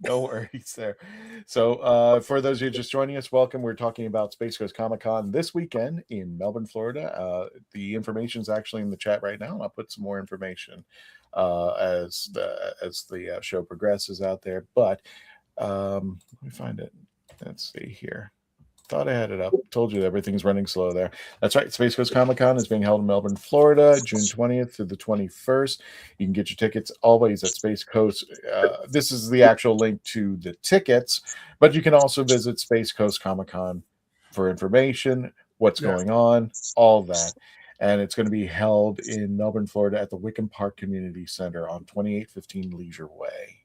no worries there. So for those of you just joining us, welcome. We're talking about Space Coast Comic-Con this weekend in Melbourne, Florida. The information is actually in the chat right now, and I'll put some more information as the show progresses out there. But let me find it. Let's see here. Thought I had it up. Told you that everything's running slow there. That's right. Space Coast Comic Con is being held in Melbourne, Florida, June 20th through the 21st. You can get your tickets always at Space Coast. This is the actual link to the tickets, but you can also visit Space Coast Comic Con for information, what's going on, all that. And it's going to be held in Melbourne, Florida at the Wickham Park Community Center on 2815 Leisure Way.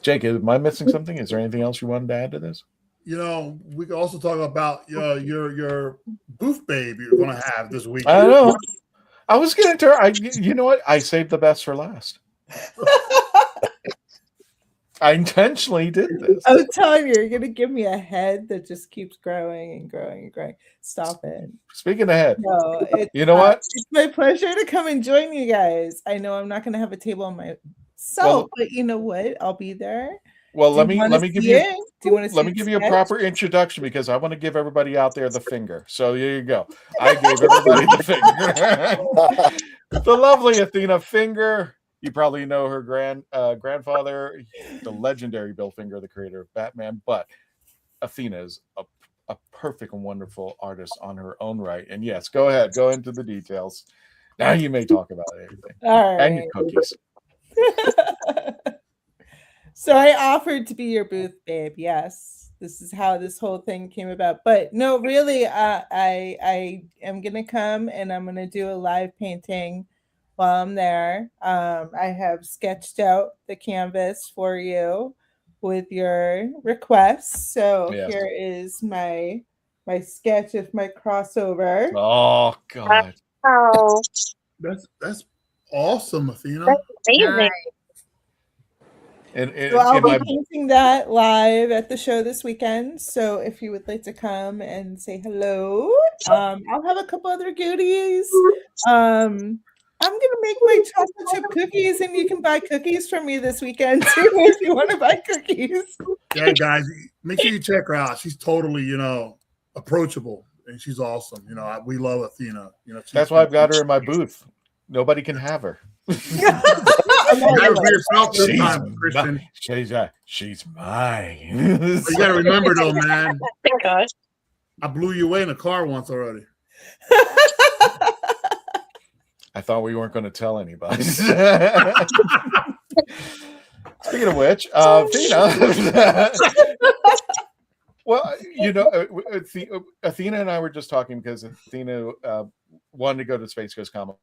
Jake, am I missing something? Is there anything else you wanted to add to this? You know, we can also talk about your booth babe you're going to have this week. I know. I was getting to her. You know what? I saved the best for last. I intentionally did this. I'm telling you, you're going to give me a head that just keeps growing and growing and growing. Stop it. Speaking of head, no, you know what? It's my pleasure to come and join you guys. I know I'm not going to have a table on myself, but you know what? I'll be there. Well, let me give you. Do you want to let me give you a proper introduction because I want to give everybody out there the finger. So there you go. I gave everybody the finger. The lovely Athena Finger. You probably know her grandfather, the legendary Bill Finger, the creator of Batman. But Athena is a perfect and wonderful artist on her own right. And yes, go ahead, go into the details. Now you may talk about everything. All right. And your cookies. So I offered to be your booth babe. Yes, this is how this whole thing came about. But no, really, I am gonna come and I'm gonna do a live painting while I'm there. I have sketched out the canvas for you with your requests. So here is my sketch of my crossover. Oh God! Oh, that's awesome, Athena. That's amazing. So I'll be painting that live at the show this weekend. So if you would like to come and say hello, I'll have a couple other goodies. I'm gonna make my chocolate chip cookies, and you can buy cookies from me this weekend too if you want to buy cookies. Yeah, guys, make sure you check her out. She's totally, approachable, and she's awesome. We love Athena. That's why I've got her in my booth. Nobody can have her. She's mine. You gotta remember though, man. Thank God. I blew you away in a car once already. I thought we weren't going to tell anybody. Speaking of which, Athena. Well, Athena and I were just talking because Athena wanted to go to Space Coast Comic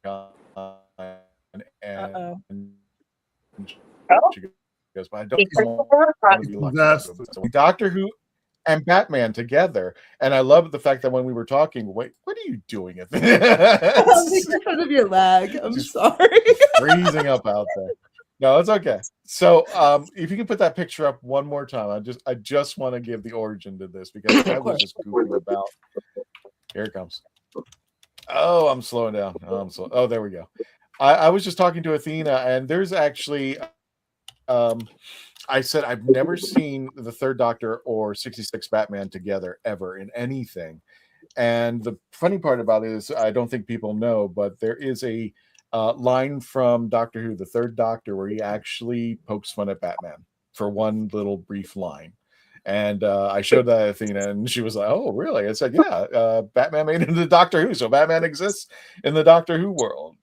Con. And she goes, but I don't want to be like so Doctor Who and Batman together. And I love the fact that when we were talking, wait, what are you doing at this? I'm making fun of your lag. I'm sorry. Freezing up out there. No, it's okay. So if you can put that picture up one more time, I just want to give the origin to this because I was just goofing about. Here it comes. Oh, I'm slowing down. Oh, there we go. I was just talking to Athena, and there's actually, I said I've never seen the Third Doctor or 66 Batman together ever in anything. And the funny part about it is I don't think people know, but there is a line from Doctor Who, the Third Doctor, where he actually pokes fun at Batman for one little brief line. And I showed that to Athena, and she was like, "Oh, really?" I said, "Yeah, Batman made it into Doctor Who, so Batman exists in the Doctor Who world."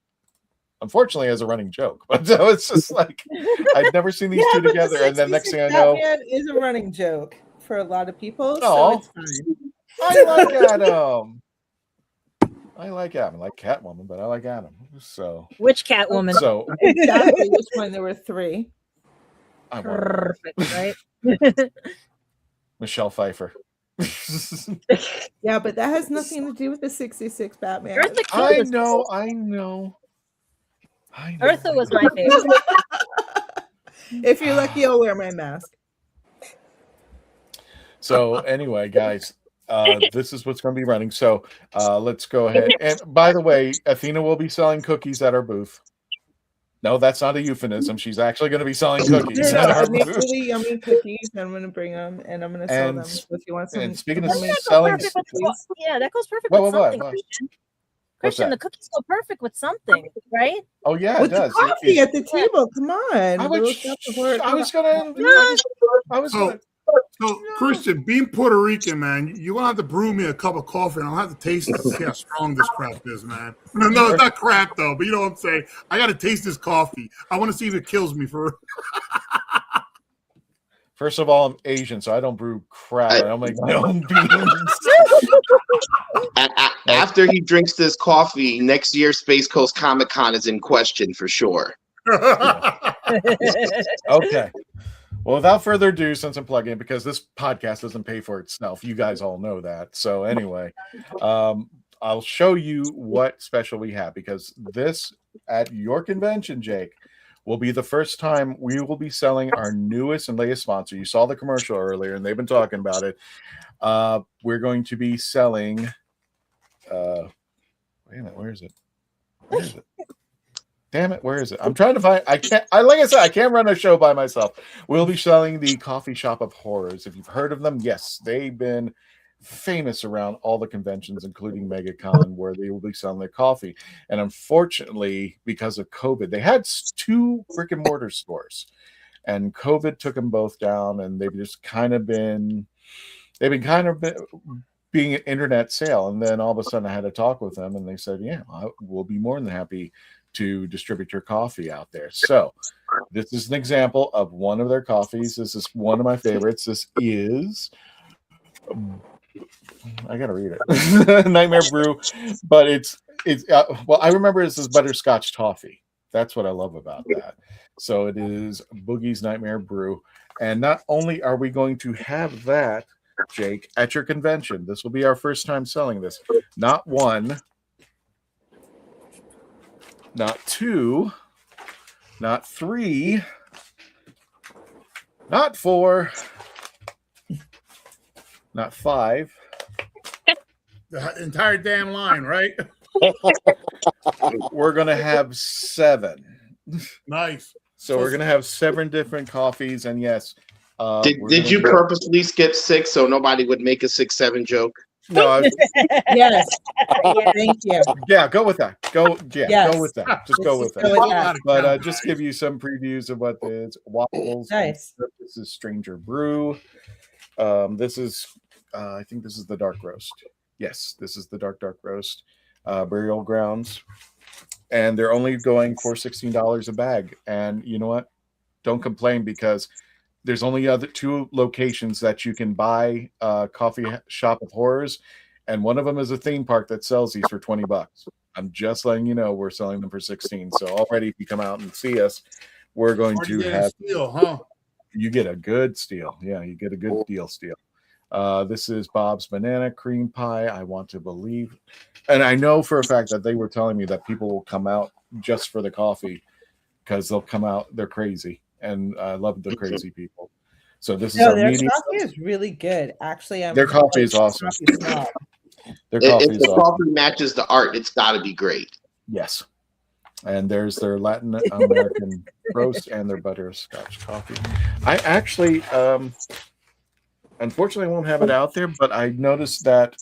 Unfortunately, as a running joke, but it's just like I'd never seen these two together, and then next thing I know, Batman is a running joke for a lot of people. Oh, so it's fine. I like Adam. I like Adam. I like Catwoman, but I like Adam. So which Catwoman? So exactly which one? There were three. Perfect, right? Michelle Pfeiffer. Yeah, but that has nothing to do with the 66 Batman. I know. Eartha was my favorite. If you're lucky, I'll wear my mask. So anyway, guys, this is what's going to be running. So let's go ahead. And by the way, Athena will be selling cookies at our booth. No, that's not a euphemism. She's actually going to be selling cookies. I make really yummy cookies. I'm going to bring them, and I'm going to sell them. So if you want some, and speaking of selling, yeah, that goes perfect with something. Christian, the cookies go perfect with something, right? Oh yeah, with it does. Coffee at the table. Come on. I was gonna. So, Christian, being Puerto Rican, man, you're going to have to brew me a cup of coffee, and I'll have to taste it to see how strong this crap is, man. No, it's not crap, though, but you know what I'm saying? I got to taste this coffee. I want to see if it kills me for First of all, I'm Asian, so I don't brew crap. I don't make my own beans. After he drinks this coffee, next year Space Coast Comic Con is in question for sure. Okay. Well, without further ado, since I'm plugging in, because this podcast doesn't pay for itself, you guys all know that. So anyway, I'll show you what special we have, because this at your convention, Jake, will be the first time we will be selling our newest and latest sponsor. You saw the commercial earlier, and they've been talking about it. We're going to be selling. Wait a minute, where is it? Where is it? Damn it, where is it? I'm trying to find. Like I said, I can't run a show by myself. We'll be selling the Coffee Shop of Horrors. If you've heard of them, yes, they've been famous around all the conventions, including MegaCon, where they will be selling their coffee. And unfortunately, because of COVID, they had 2 brick and mortar stores, and COVID took them both down, and they've just kind of been, being an internet sale. And then all of a sudden I had to talk with them, and they said, yeah, we'll be more than happy to distribute your coffee out there. So this is an example of one of their coffees. This is one of my favorites. This is, I gotta read it, Nightmare Brew, but it's well, I remember this is butterscotch toffee. That's what I love about that. So it is Boogie's Nightmare Brew. And not only are we going to have that, Jake, at your convention, this will be our first time selling this. Not 1, not 2, not 3, not 4, not 5. the entire damn line, right? We're going to have 7. Nice. So we're going to have 7 different coffees. And yes. Did you purposely skip 6 so nobody would make a 6-7 joke? No. Yes. Thank you. Yeah, go with that. Yes. Go with that. Just go with that. But just give you some previews of what is waffles. Nice. This is Stranger Brew. This is, I think this is the dark roast. Yes, this is the dark roast. Burial Grounds. And they're only going for $16 a bag. And you know what? Don't complain, because there's only 2 locations that you can buy Coffee Shop of Horrors, and one of them is a theme park that sells these for $20. I'm just letting you know we're selling them for $16. So already, if you come out and see us, we're going to have steal, huh? You get a good steal. Yeah, you get a good deal steal. This is Bob's Banana Cream Pie. I want to believe, and I know for a fact that they were telling me that people will come out just for the coffee, because they'll come out. They're crazy. And I love the crazy people. So this is our their medium. coffee is really good. Actually, their coffee is awesome. Their coffee if the coffee matches the art, it's got to be great. Yes. And there's their Latin American roast and their butterscotch coffee. I actually, unfortunately, won't have it out there, but I noticed that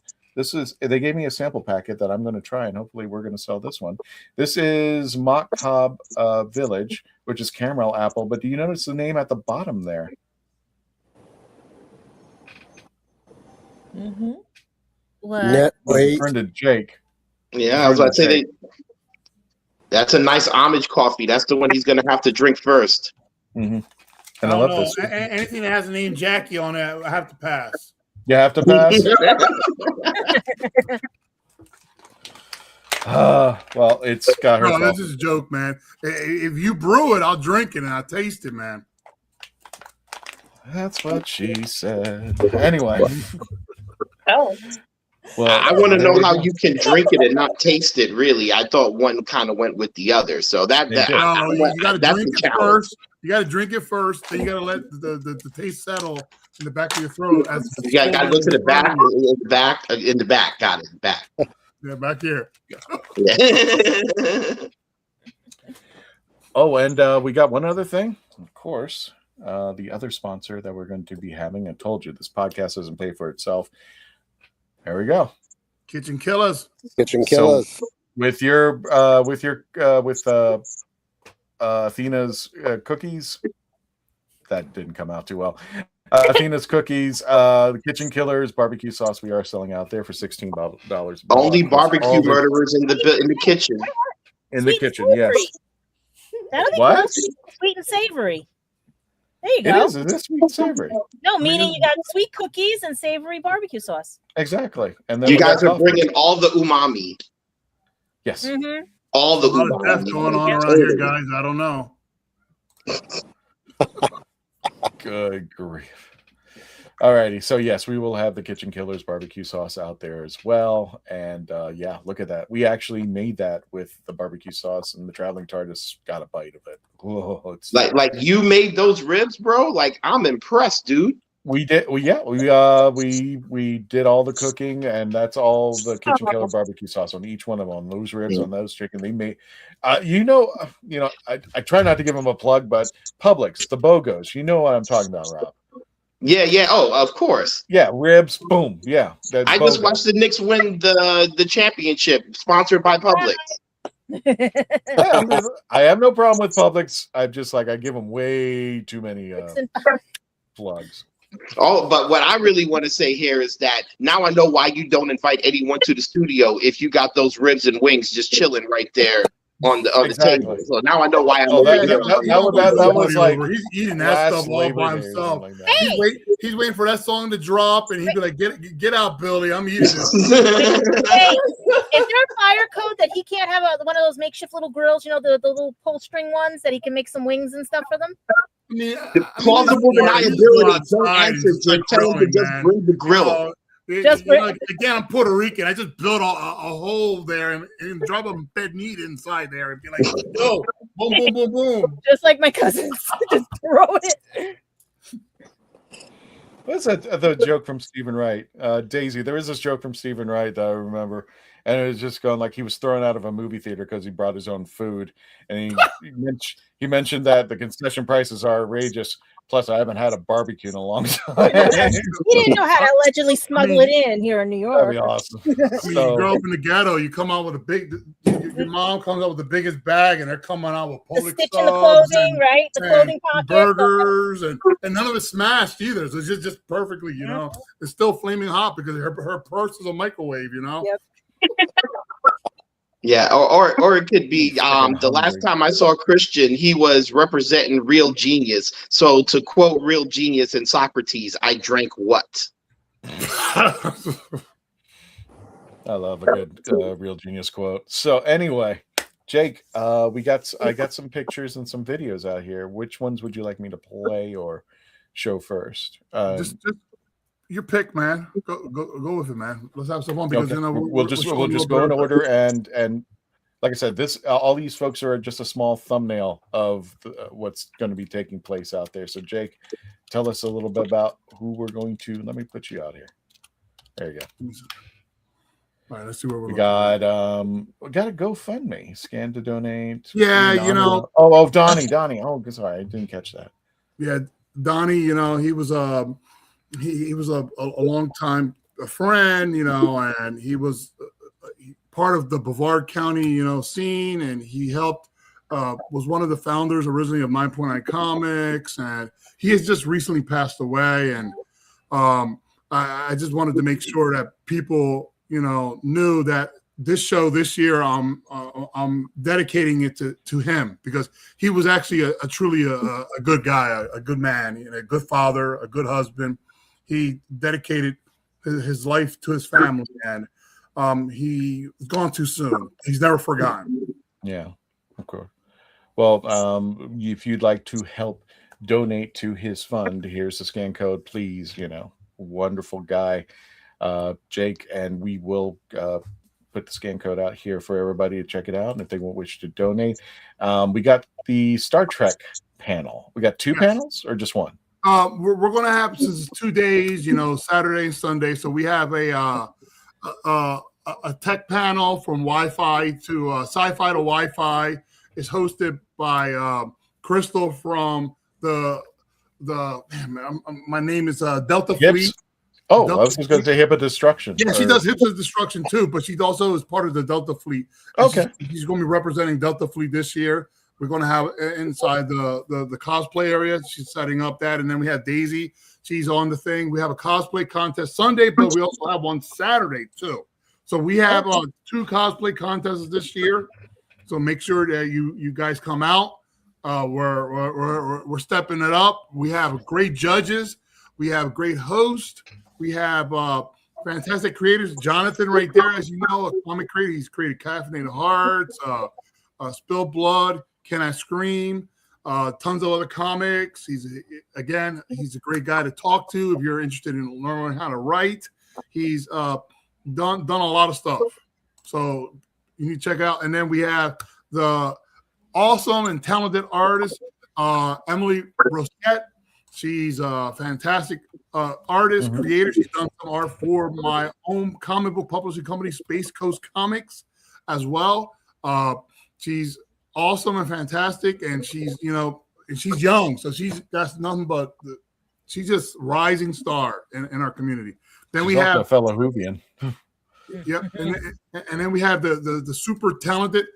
they gave me a sample packet that I'm going to try, and hopefully we're going to sell this one. This is Mock Cobb Village, which is caramel apple. But do you notice the name at the bottom there? Mm-hmm. What? Turn to Jake. Yeah, I was about to say that's a nice homage coffee. That's the one he's going to have to drink first. Mm-hmm. And I love this. Anything that has the name Jackie on it, I have to pass. You have to pass. Well, it's got her. No, this is a joke, man. If you brew it, I'll drink it and I'll taste it, man. That's what she said. Anyway. Oh. Well, I want to know how you can drink it and not taste it. Really, I thought one kind of went with the other. So you got to drink it first. You got to drink it first. Then you got to let the taste settle in the back of your throat. You got to go to the back. In the back. Got it. Back. Yeah, back here. Oh, and we got one other thing. Of course, the other sponsor that we're going to be having. I told you this podcast doesn't pay for itself. There we go. KitchenKillaz. KitchenKillaz. So with Athena's cookies, that didn't come out too well. Athena's cookies, the KitchenKillaz barbecue sauce we are selling out there for $16. Only barbecue murderers in the kitchen. In the kitchen, yes. That'll be What? close. Sweet and savory. There you go. It is sweet and savory. No, meaning you got sweet cookies and savory barbecue sauce. Exactly. And then you guys are bringing all the umami. Yes. Mm-hmm. All the umami. A lot of death going on around here, guys. I don't know. Good grief. Alrighty, so yes, we will have the KitchenKillaz barbecue sauce out there as well. And yeah, look at that. We actually made that with the barbecue sauce, and the Traveling TARDIS got a bite of it. Whoa, it's like you made those ribs, bro. Like, I'm impressed, dude. We did. We did all the cooking, and that's all the KitchenKillaz barbecue sauce on each one of them. On those ribs, on those chicken, they made. I try not to give them a plug, but Publix, the BOGOs, you know what I'm talking about, Rob. Yeah. Oh, of course. Yeah, ribs. Boom. Yeah. I just watched the Knicks win the championship, sponsored by Publix. I have no problem with Publix. I'm just like, I give them way too many plugs. Oh, but what I really want to say here is that now I know why you don't invite anyone to the studio if you got those ribs and wings just chilling right there on the table. So now I know why I'm that was like he's eating that stuff all by himself. Like he's waiting for that song to drop, and he'd be like, "Get out, Billy! I'm eating this." Hey, is there a fire code that he can't have one of those makeshift little grills? You know, the little pull string ones that he can make some wings and stuff for them. Plausible deniability. Don't answer. Tell him to just bring the grill. Again, I'm Puerto Rican. I just built a hole there and drop a bed meat inside there and be like, yo, boom, boom, boom, boom. Just like my cousins. Just throw it. What's the joke from Stephen Wright? Daisy, there is this joke from Stephen Wright that I remember. And it was just going like he was thrown out of a movie theater because he brought his own food. And he mentioned that the concession prices are outrageous. Plus, I haven't had a barbecue in a long time. He didn't know how to allegedly smuggle it in here in New York. That'd be awesome. You grow up in the ghetto, you come out with your mom comes out with the biggest bag, and they're coming out with Publix stitch in the clothing, right? The clothing pocket, burgers, and none of it's smashed either. So it's just perfectly, it's still flaming hot because her purse is a microwave, Yep. Yeah, or it could be the last time I saw Christian, he was representing Real Genius. So to quote Real Genius and Socrates, I drank what? I love a good Real Genius quote. So anyway, Jake, I got some pictures and some videos out here. Which ones would you like me to play or show first? Just your pick, man. Go with it, man. Let's have some fun because we'll just go in order and like I said, all these folks are just a small thumbnail of what's going to be taking place out there. So Jake, tell us a little bit about who we're going to. Let me put you out here. There you go. All right, let's see where we got. We got a GoFundMe. Scan to donate. Yeah, Donnie. Oh, sorry, I didn't catch that. Yeah, Donnie. He was he was a long time friend, and he was part of the Brevard County, scene, and he helped. Was one of the founders originally of 9.9 Comics, and he has just recently passed away. And I just wanted to make sure that people, knew that this show this year, I'm dedicating it to him because he was actually a truly a good guy, a good man, a good father, a good husband. He dedicated his life to his family, and he was gone too soon. He's never forgotten. Yeah, of course. Well, if you'd like to help donate to his fund, here's the scan code, please. Wonderful guy, Jake, and we will put the scan code out here for everybody to check it out. And if they wish to donate, we got the Star Trek panel. We got two panels or just one? We're going to have, since it's 2 days, Saturday and Sunday. So we have a tech panel from Wi-Fi to sci-fi to Wi-Fi. It's hosted by Crystal from my name is Delta Fleet. Oh, Delta I was just going to say Hip of Destruction. Yeah, she does Hip of Destruction too, but she also is part of the Delta Fleet. Okay. She's going to be representing Delta Fleet this year. We're going to have inside the cosplay area. She's setting up that. And then we have Daisy. She's on the thing. We have a cosplay contest Sunday, but we also have one Saturday too. So we have 2 cosplay contests this year. So make sure that you guys come out. We're stepping it up. We have great judges. We have great hosts. We have fantastic creators. Jonathan right there, as you know, a comic creator. He's created Caffeinated Hearts, Spill Blood, Can I Scream, tons of other comics. He's a great guy to talk to if you're interested in learning how to write. He's done a lot of stuff. So you need to check out. And then we have the awesome and talented artist, Emily Rosette. She's a fantastic artist, creator. She's done some art for my own comic book publishing company, Space Coast Comics, as well. She's awesome and fantastic, and she's she's young, so she's just rising star in our community. Then she's we have a fellow Whovian. Yep, and then we have the super talented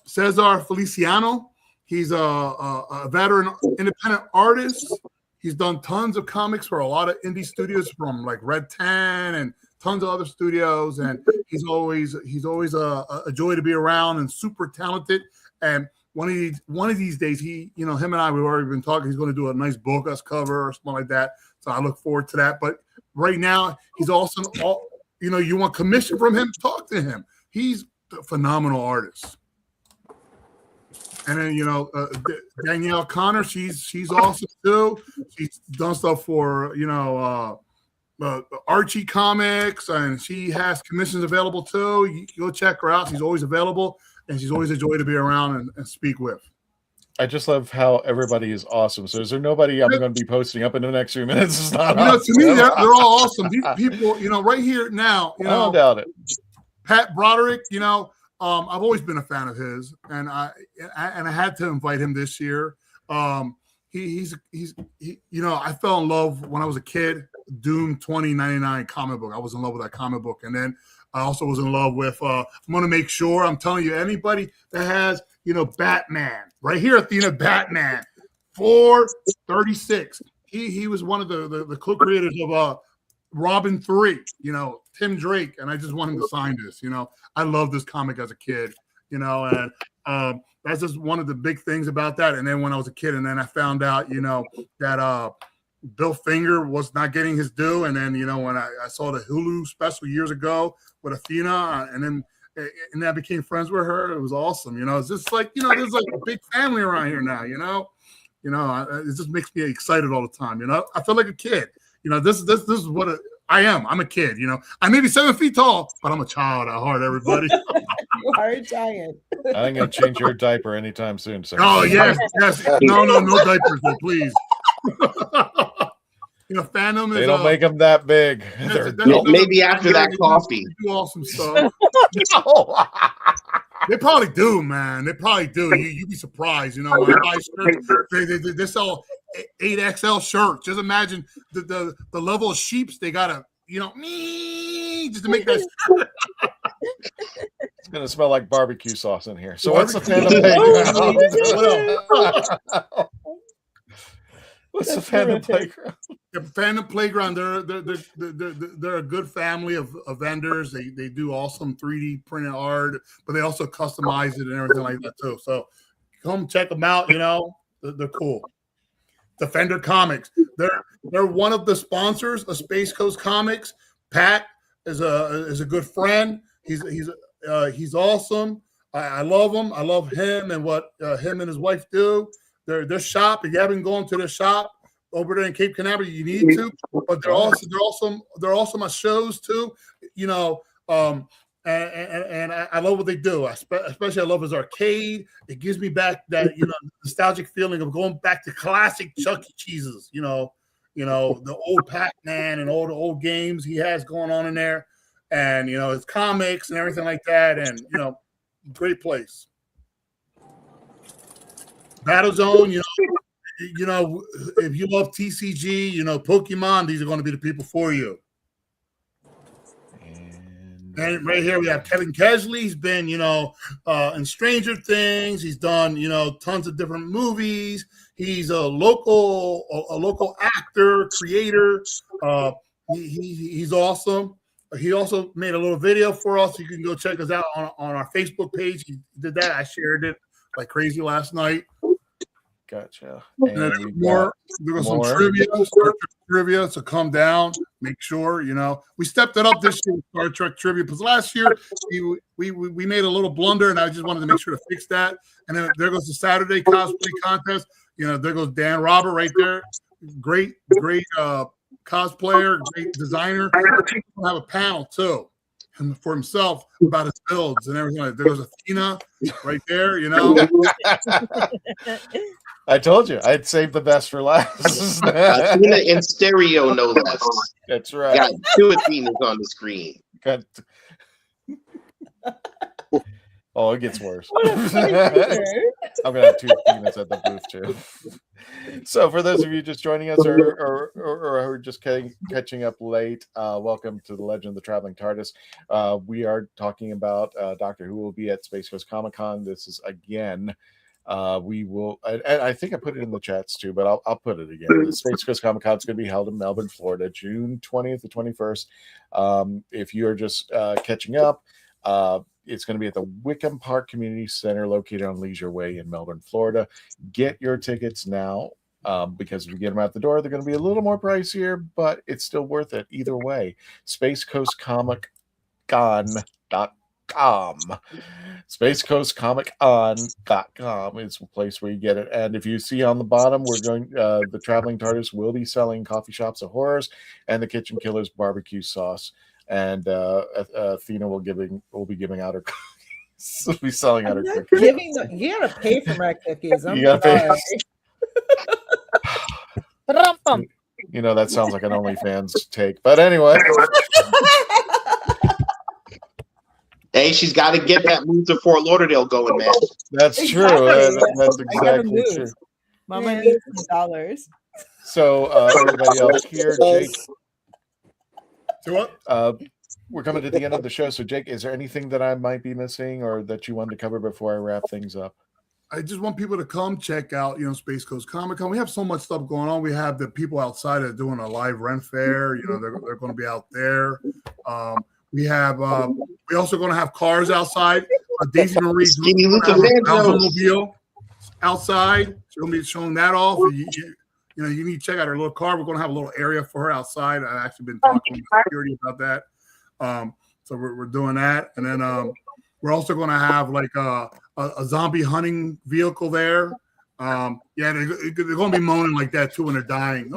Cesar Feliciano. He's a veteran independent artist. He's done tons of comics for a lot of indie studios, from like Red 10 and tons of other studios, and he's always a joy to be around and super talented. And one of these days, him and I, we've already been talking. He's going to do a nice book us cover or something like that. So I look forward to that. But right now, he's also you want commission from him, talk to him. He's a phenomenal artist. And then Danielle Connor, she's awesome too. She's done stuff for Archie Comics, and she has commissions available too. You go check her out. She's always available, and she's always a joy to be around and speak with. I just love how everybody is awesome. So is there nobody I'm going to be posting up in the next few minutes? It's not awesome. To me, they're all awesome. These people, right here now, I don't doubt it. Pat Broderick, I've always been a fan of his, and I had to invite him this year. I fell in love when I was a kid. Doom 2099 comic book. I was in love with that comic book, and then I also was in love with. I'm going to make sure I'm telling you, anybody that has Batman right here, Athena, Batman 436. He was one of the co-creators of Robin 3. Tim Drake, and I just want him to sign this. I love this comic as a kid, and that's just one of the big things about that. And then when I was a kid, and then I found out, that Bill Finger was not getting his due. And then, when I saw the Hulu special years ago with Athena, and I became friends with her, it was awesome. It's just like, there's like a big family around here now, it just makes me excited all the time. I feel like a kid. This is what I am. I'm a kid. I may be 7 feet tall, but I'm a child at heart, everybody. You are a giant. I ain't going to change your diaper anytime soon, sir. Oh, yes. No diapers, though, please. Phantom is. They don't make them that big. Maybe after that coffee. Do awesome stuff. They probably do, man. They probably do. You'd be surprised. When I buy shirts, they sell 8XL shirts. Just imagine the level of sheeps they gotta, just to make that. It's gonna smell like barbecue sauce in here. So what's the Phantom Playground? What's the Phantom Playground? The Phantom Playground. They're a good family of vendors. They do awesome 3D printed art, but they also customize it and everything like that too. So come check them out. They're cool. Defender Comics. They're one of the sponsors of Space Coast Comics. Pat is a good friend. He's awesome. I love him. I love him and what him and his wife do. Their shop. If you haven't gone to their shop over there in Cape Canaveral, you need to. But they're also my shows too. And I love what they do. Especially I love his arcade. It gives me back that nostalgic feeling of going back to classic Chuck E. Cheese's. The old Pac-Man and all the old games he has going on in there, and his comics and everything like that. And great place. Battlezone, if you love TCG, Pokemon, these are going to be the people for you. And And right here we have Kevin Kesley. He's been, in Stranger Things. He's done, tons of different movies. He's a local actor, creator. He's awesome. He also made a little video for us. You can go check us out on our Facebook page. He did that. I shared it like crazy last night. Gotcha. And then there's some trivia, so come down, make sure, we stepped it up this year with Star Trek trivia, because last year we made a little blunder, and I just wanted to make sure to fix that. And then there goes the Saturday cosplay contest. There goes Dan Robert right there. Great cosplayer, great designer. We'll have a panel too, and for himself about his builds and everything. There goes Athena right there, I told you I'd save the best for last. Athena in stereo, no less. That's right. Got 2 Athenas on the screen. Oh, it gets worse. I'm gonna have 2 Athenas at the booth too. So, for those of you just joining us or who are just catching up late, welcome to the Legend of the Traveling TARDIS. We are talking about Doctor Who will be at Space Coast Comic-Con. This is again. We will, and I think I put it in the chats too, but I'll put it again. The Space Coast Comic Con is going to be held in Melbourne, Florida, June 20th to 21st. If you are just catching up, it's going to be at the Wickham Park Community Center located on Leisure Way in Melbourne, Florida. Get your tickets now because if you get them out the door, they're going to be a little more pricier, but it's still worth it either way. SpaceCoastComicCon.com. SpaceCoastComicCon.com is the place where you get it. And if you see on the bottom, the Traveling TARDIS will be selling Coffee Shops of Horrors and the KitchenKillaz barbecue sauce. And Athena will be giving out her cookies. We'll be selling out her cookies. You gotta pay for my cookies. You gotta pay. That sounds like an OnlyFans take. But anyway. Hey, she's got to get that move to Fort Lauderdale going, man. That's true. That's exactly true. Mama needs some dollars. So, everybody else here, Jake. So what? We're coming to the end of the show. So, Jake, is there anything that I might be missing or that you wanted to cover before I wrap things up? I just want people to come check out, Space Coast Comic Con. We have so much stuff going on. We have the people outside that are doing a live rent fair. They're going to be out there. We have. We also going to have cars outside. Daisy Marie automobile outside. She's going to be showing that off. You need to check out her little car. We're going to have a little area for her outside. I've actually been talking to security about that. So we're doing that, and then we're also going to have like a zombie hunting vehicle there. They're going to be moaning like that too when they're dying.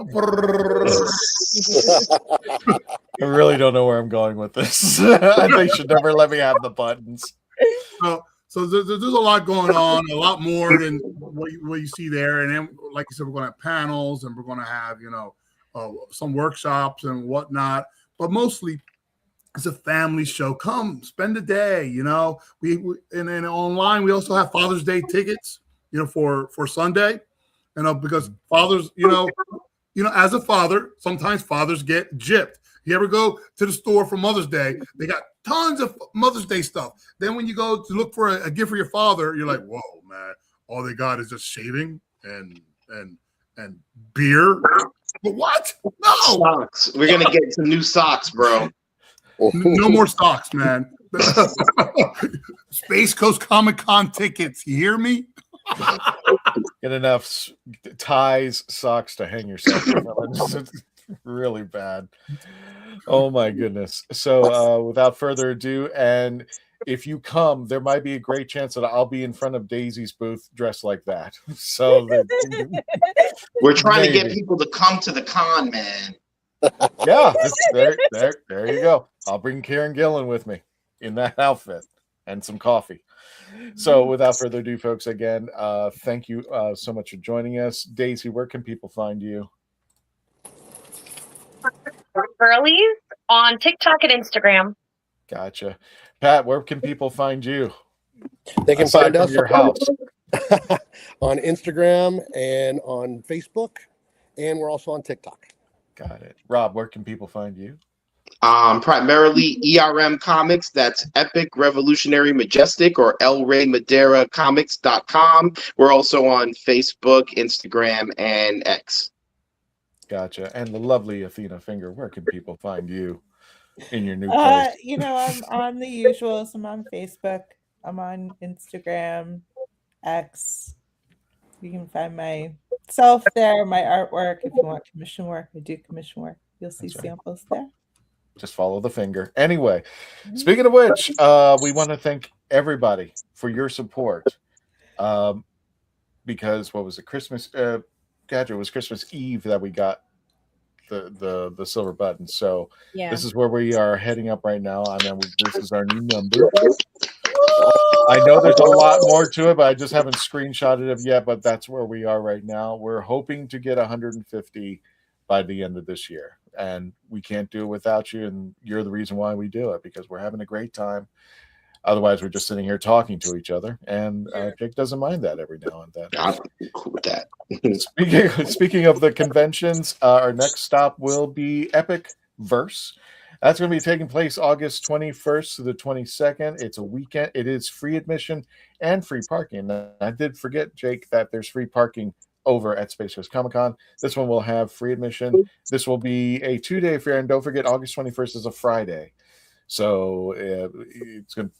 I really don't know where I'm going with this. They should never let me have the buttons. So there's a lot going on, a lot more than what you see there. And then, like you said, we're going to have panels and we're going to have, some workshops and whatnot. But mostly, it's a family show. Come spend a day. We and then online we also have Father's Day tickets. For Sunday, because fathers, as a father, sometimes fathers get gypped. You ever go to the store for Mother's Day? They got tons of Mother's Day stuff. Then when you go to look for a gift for your father, you're like, whoa, man, all they got is just shaving and beer. But what? No socks. We're gonna get some new socks, bro. No more socks, man. Space Coast Comic-Con tickets. You hear me? Get enough ties, socks to hang yourself. It's really bad. Oh my goodness. So without further ado, and if you come, there might be a great chance that I'll be in front of Daisy's booth dressed like that. So we're trying to get people to come to the con, man. Yeah, there you go. I'll bring Karen Gillan with me in that outfit and some coffee. So without further ado, folks, again, thank you so much for joining us. Daisy, where can people find you? Girlies on TikTok and Instagram. Gotcha. Pat, where can people find you? They can find us your house on Instagram and on Facebook, and we're also on TikTok. Got it. Rob, where can people find you? primarily ERM Comics. That's Epic Revolutionary Majestic, or El Rey Madera Comics.com. We're also on Facebook, Instagram, and X. Gotcha. And the lovely Athena Finger, where can people find you in your new place? You know, I'm on the usuals. I'm on Facebook. I'm on Instagram, X. You can find myself there, my artwork. If you want commission work, I do commission work. You'll see samples there. Just follow the finger. Anyway, speaking of which, we want to thank everybody for your support. Because what was it? Christmas Gadget, it was Christmas Eve that we got the silver button. So this is where we are heading up right now. I mean, this is our new number. I know there's a lot more to it, but I just haven't screenshotted it yet. But that's where we are right now. We're hoping to get 150 by the end of this year, and we can't do it without you. And you're the reason why we do it, because we're having a great time. Otherwise, we're just sitting here talking to each other, and Jake doesn't mind that every now and then. I'm cool with that. Speaking of the conventions, our next stop will be Epic Verse. That's going to be taking place August 21st to the 22nd. It's a weekend. It is free admission and free parking. Now, I did forget, Jake, that there's free parking over at Space Coast Comic-Con. This one will have free admission. This will be a 2-day affair, and don't forget, August 21st is a Friday. So it's going.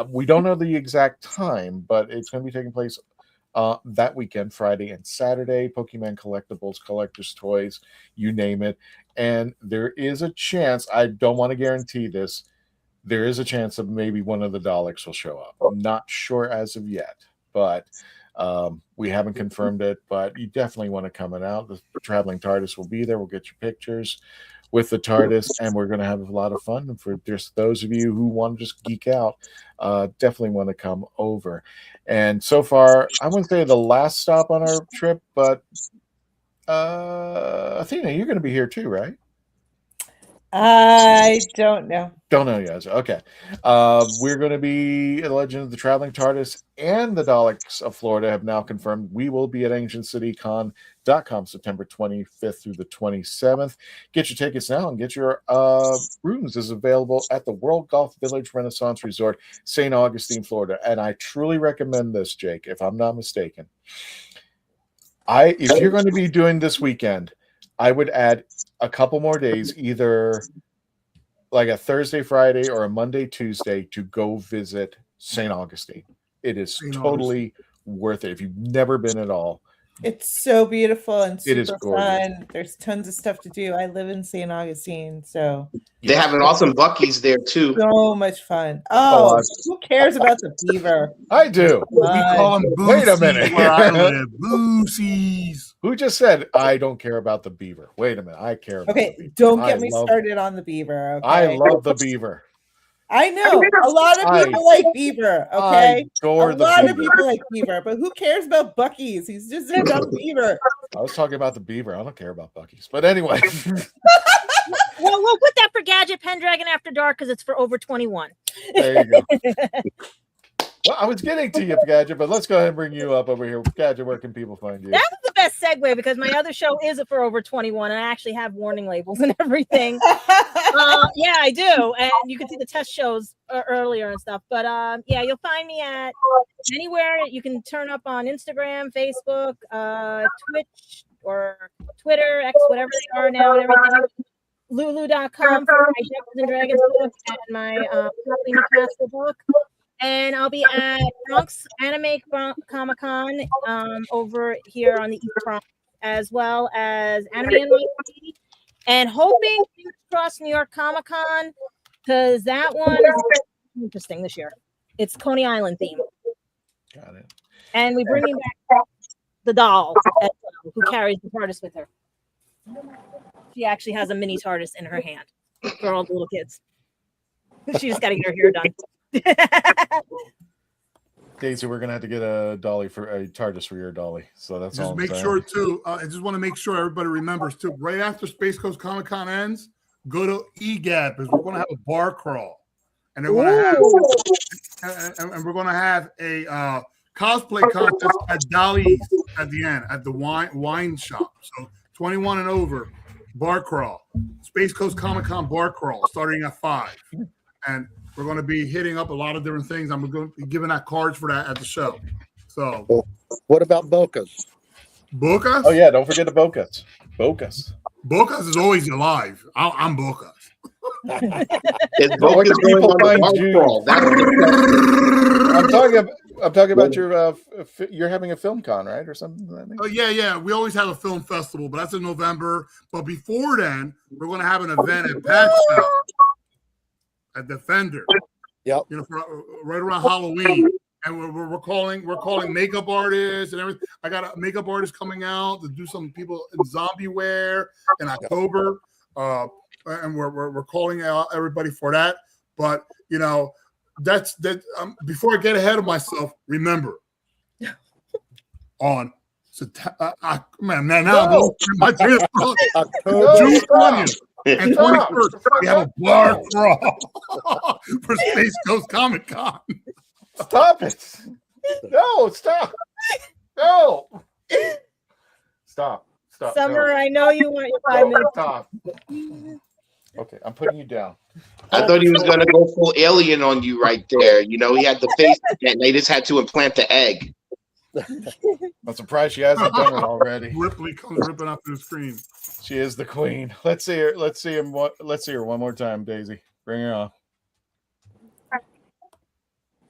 We don't know the exact time, but it's going to be taking place that weekend, Friday and Saturday. Pokemon collectibles, collectors' toys, you name it. And there is a chance, I don't want to guarantee this, there is a chance that maybe one of the Daleks will show up. I'm not sure as of yet, but we haven't confirmed it. But you definitely want to come out. The Traveling TARDIS will be there. We'll get your pictures with the TARDIS, and we're going to have a lot of fun. And for just those of you who want to just geek out, definitely want to come over. And so far, I wouldn't say the last stop on our trip, but Athena, you're going to be here too, right? I don't know. Don't know yet. Okay. We're going to be The Legend of the Traveling TARDIS and the Daleks of Florida have now confirmed we will be at AncientCityCon.com September 25th through the 27th. Get your tickets now and get your rooms is available at the World Golf Village Renaissance Resort, St. Augustine, Florida. And I truly recommend this, Jake, if I'm not mistaken. If you're going to be doing this weekend, I would add a couple more days, either like a Thursday, Friday, or a Monday, Tuesday, to go visit St. Augustine. It is totally worth it if you've never been at all. It's so beautiful and super it is fun. There's tons of stuff to do. I live in St. Augustine, so they have an awesome Buc-ee's there too. So much fun. Oh, who cares about the beaver? I do. We call them Boosies. Wait a minute. Where I live. Boosies. Who just said I don't care about the beaver? Wait a minute. I care about the beaver. Don't get me started on the beaver. Okay? I love the beaver. I know a lot of people like beaver. Okay, a lot of people like beaver, but who cares about Buc-ee's? He's just a dumb beaver. I was talking about the beaver. I don't care about Buc-ee's, but anyway. Well, we'll put that for Gadget Pendragon After Dark because it's for over 21. There you go. Well, I was getting to you, Gadget, but let's go ahead and bring you up over here. Gadget, where can people find you? That was the best segue because my other show is for over 21, and I actually have warning labels and everything. Yeah, I do, and you can see the test shows earlier and stuff. But yeah, you'll find me at anywhere. You can turn up on Instagram, Facebook, Twitch, or Twitter, X, whatever they are now, and everything. Lulu.com for my Dungeons and Dragons book and my Kathleen Castle book. And I'll be at Bronx Anime Comic-Con over here on the East Bronx, as well as Anime NYC, and hoping to cross New York Comic-Con because that one is interesting this year. It's Coney Island theme. Got it. And we're bringing back the doll who carries the TARDIS with her. She actually has a mini TARDIS in her hand for all the little kids. She just got to get her hair done. Daisy, we're gonna have to get a dolly for a TARDIS for your dolly. So that's just all. Make sure too. I just want to make sure everybody remembers too. Right after Space Coast Comic Con ends, go to EGAP because we're gonna have a bar crawl, and they're gonna have, and we're gonna have a cosplay contest at Dolly's at the end at the wine shop. So 21 and over, bar crawl, Space Coast Comic Con bar crawl, starting at 5, and we're going to be hitting up a lot of different things. I'm going to be giving out cards for that at the show. So, what about Bocas? Bocas? Oh yeah, don't forget the Bocas. Bocas. Bocas is always alive. I'm Bocas. Is Bocas going on the bar crawl? I'm talking about your you're having a film con, right, or something like that? Oh yeah. We always have a film festival, but that's in November. But before then, we're going to have an event at Pat's house, at Defender. Yep. You know, right around Halloween, and we're calling makeup artists and everything. I got a makeup artist coming out to do some people in zombie wear in October, and we're calling out everybody for that. But you know. That's that. Before I get ahead of myself, remember on now my June 20th and 21st we have a bar crawl for Space Coast Comic Con. Stop it! No, stop! No! Stop! Summer, no. I know you want your 5 minutes. Stop. Okay, I'm putting you down. I thought he was going to go full alien on you right there. You know, he had the face, and they just had to implant the egg. I'm surprised she hasn't done it already. Ripley comes ripping off the screen. She is the queen. Let's see her. Let's see her one more time, Daisy. Bring her on.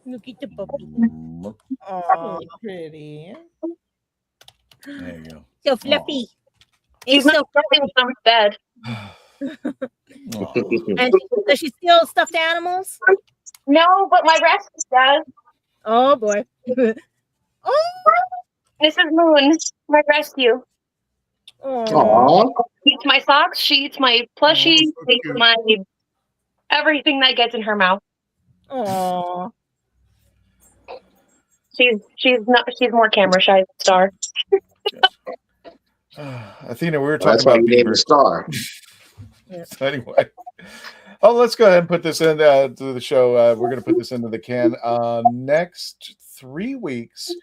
Look at the puppy. Oh, pretty. There you go. So fluffy. He's not in some bed. And does she steal stuffed animals? No, but my rescue does. Oh boy. Oh, Mrs. Moon, my rescue. Aww. She eats my socks. She eats my plushie. She eats my everything that gets in her mouth. Aww. She's more camera shy than Star. Athena, we were talking about Beaver. Star. Yeah. So anyway, let's go ahead and put this into the show. We're going to put this into the can. Next 3 weeks,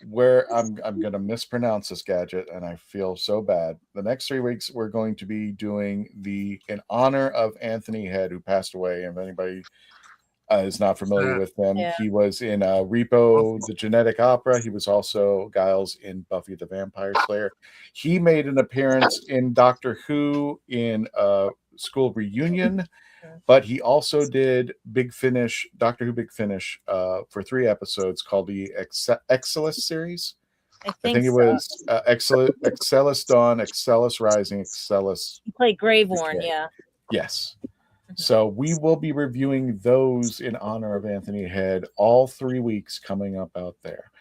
where I'm going to mispronounce this gadget, and I feel so bad. The next 3 weeks, we're going to be doing in honor of Anthony Head, who passed away. If anybody is not familiar with him, he was in Repo, the Genetic Opera. He was also Giles in Buffy the Vampire Slayer. He made an appearance in Doctor Who in School Reunion, but he also did Doctor Who Big Finish for 3 episodes called the Excellus series. I think it was Excellus Dawn, Excellus Rising, Excellus. He played Graveborn, yeah. Yes. So we will be reviewing those in honor of Anthony Head all 3 weeks coming up out there.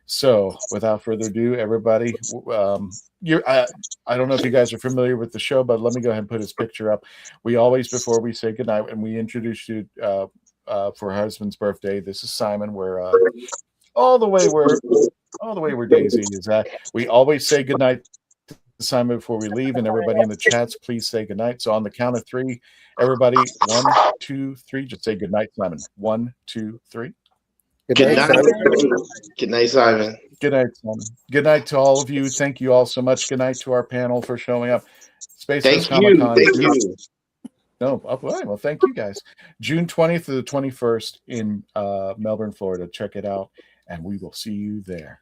So without further ado, everybody, I don't know if you guys are familiar with the show, but let me go ahead and put his picture up. We always, before we say goodnight, and we introduce you for her husband's birthday. This is Simon. We're all the way where Daisy is at. We always say goodnight to Simon before we leave, and everybody in the chats, please say goodnight. So on the count of 3, everybody, 1, 2, 3, just say goodnight, Simon. 1, 2, 3. Good night. Good night, Simon. Good night, Simon. Good night to all of you. Thank you all so much. Good night to our panel for showing up. Space Coast Comic Con. Thank you. No, well, thank you guys. June 20th to the 21st in Melbourne, Florida. Check it out, and we will see you there.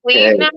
We now?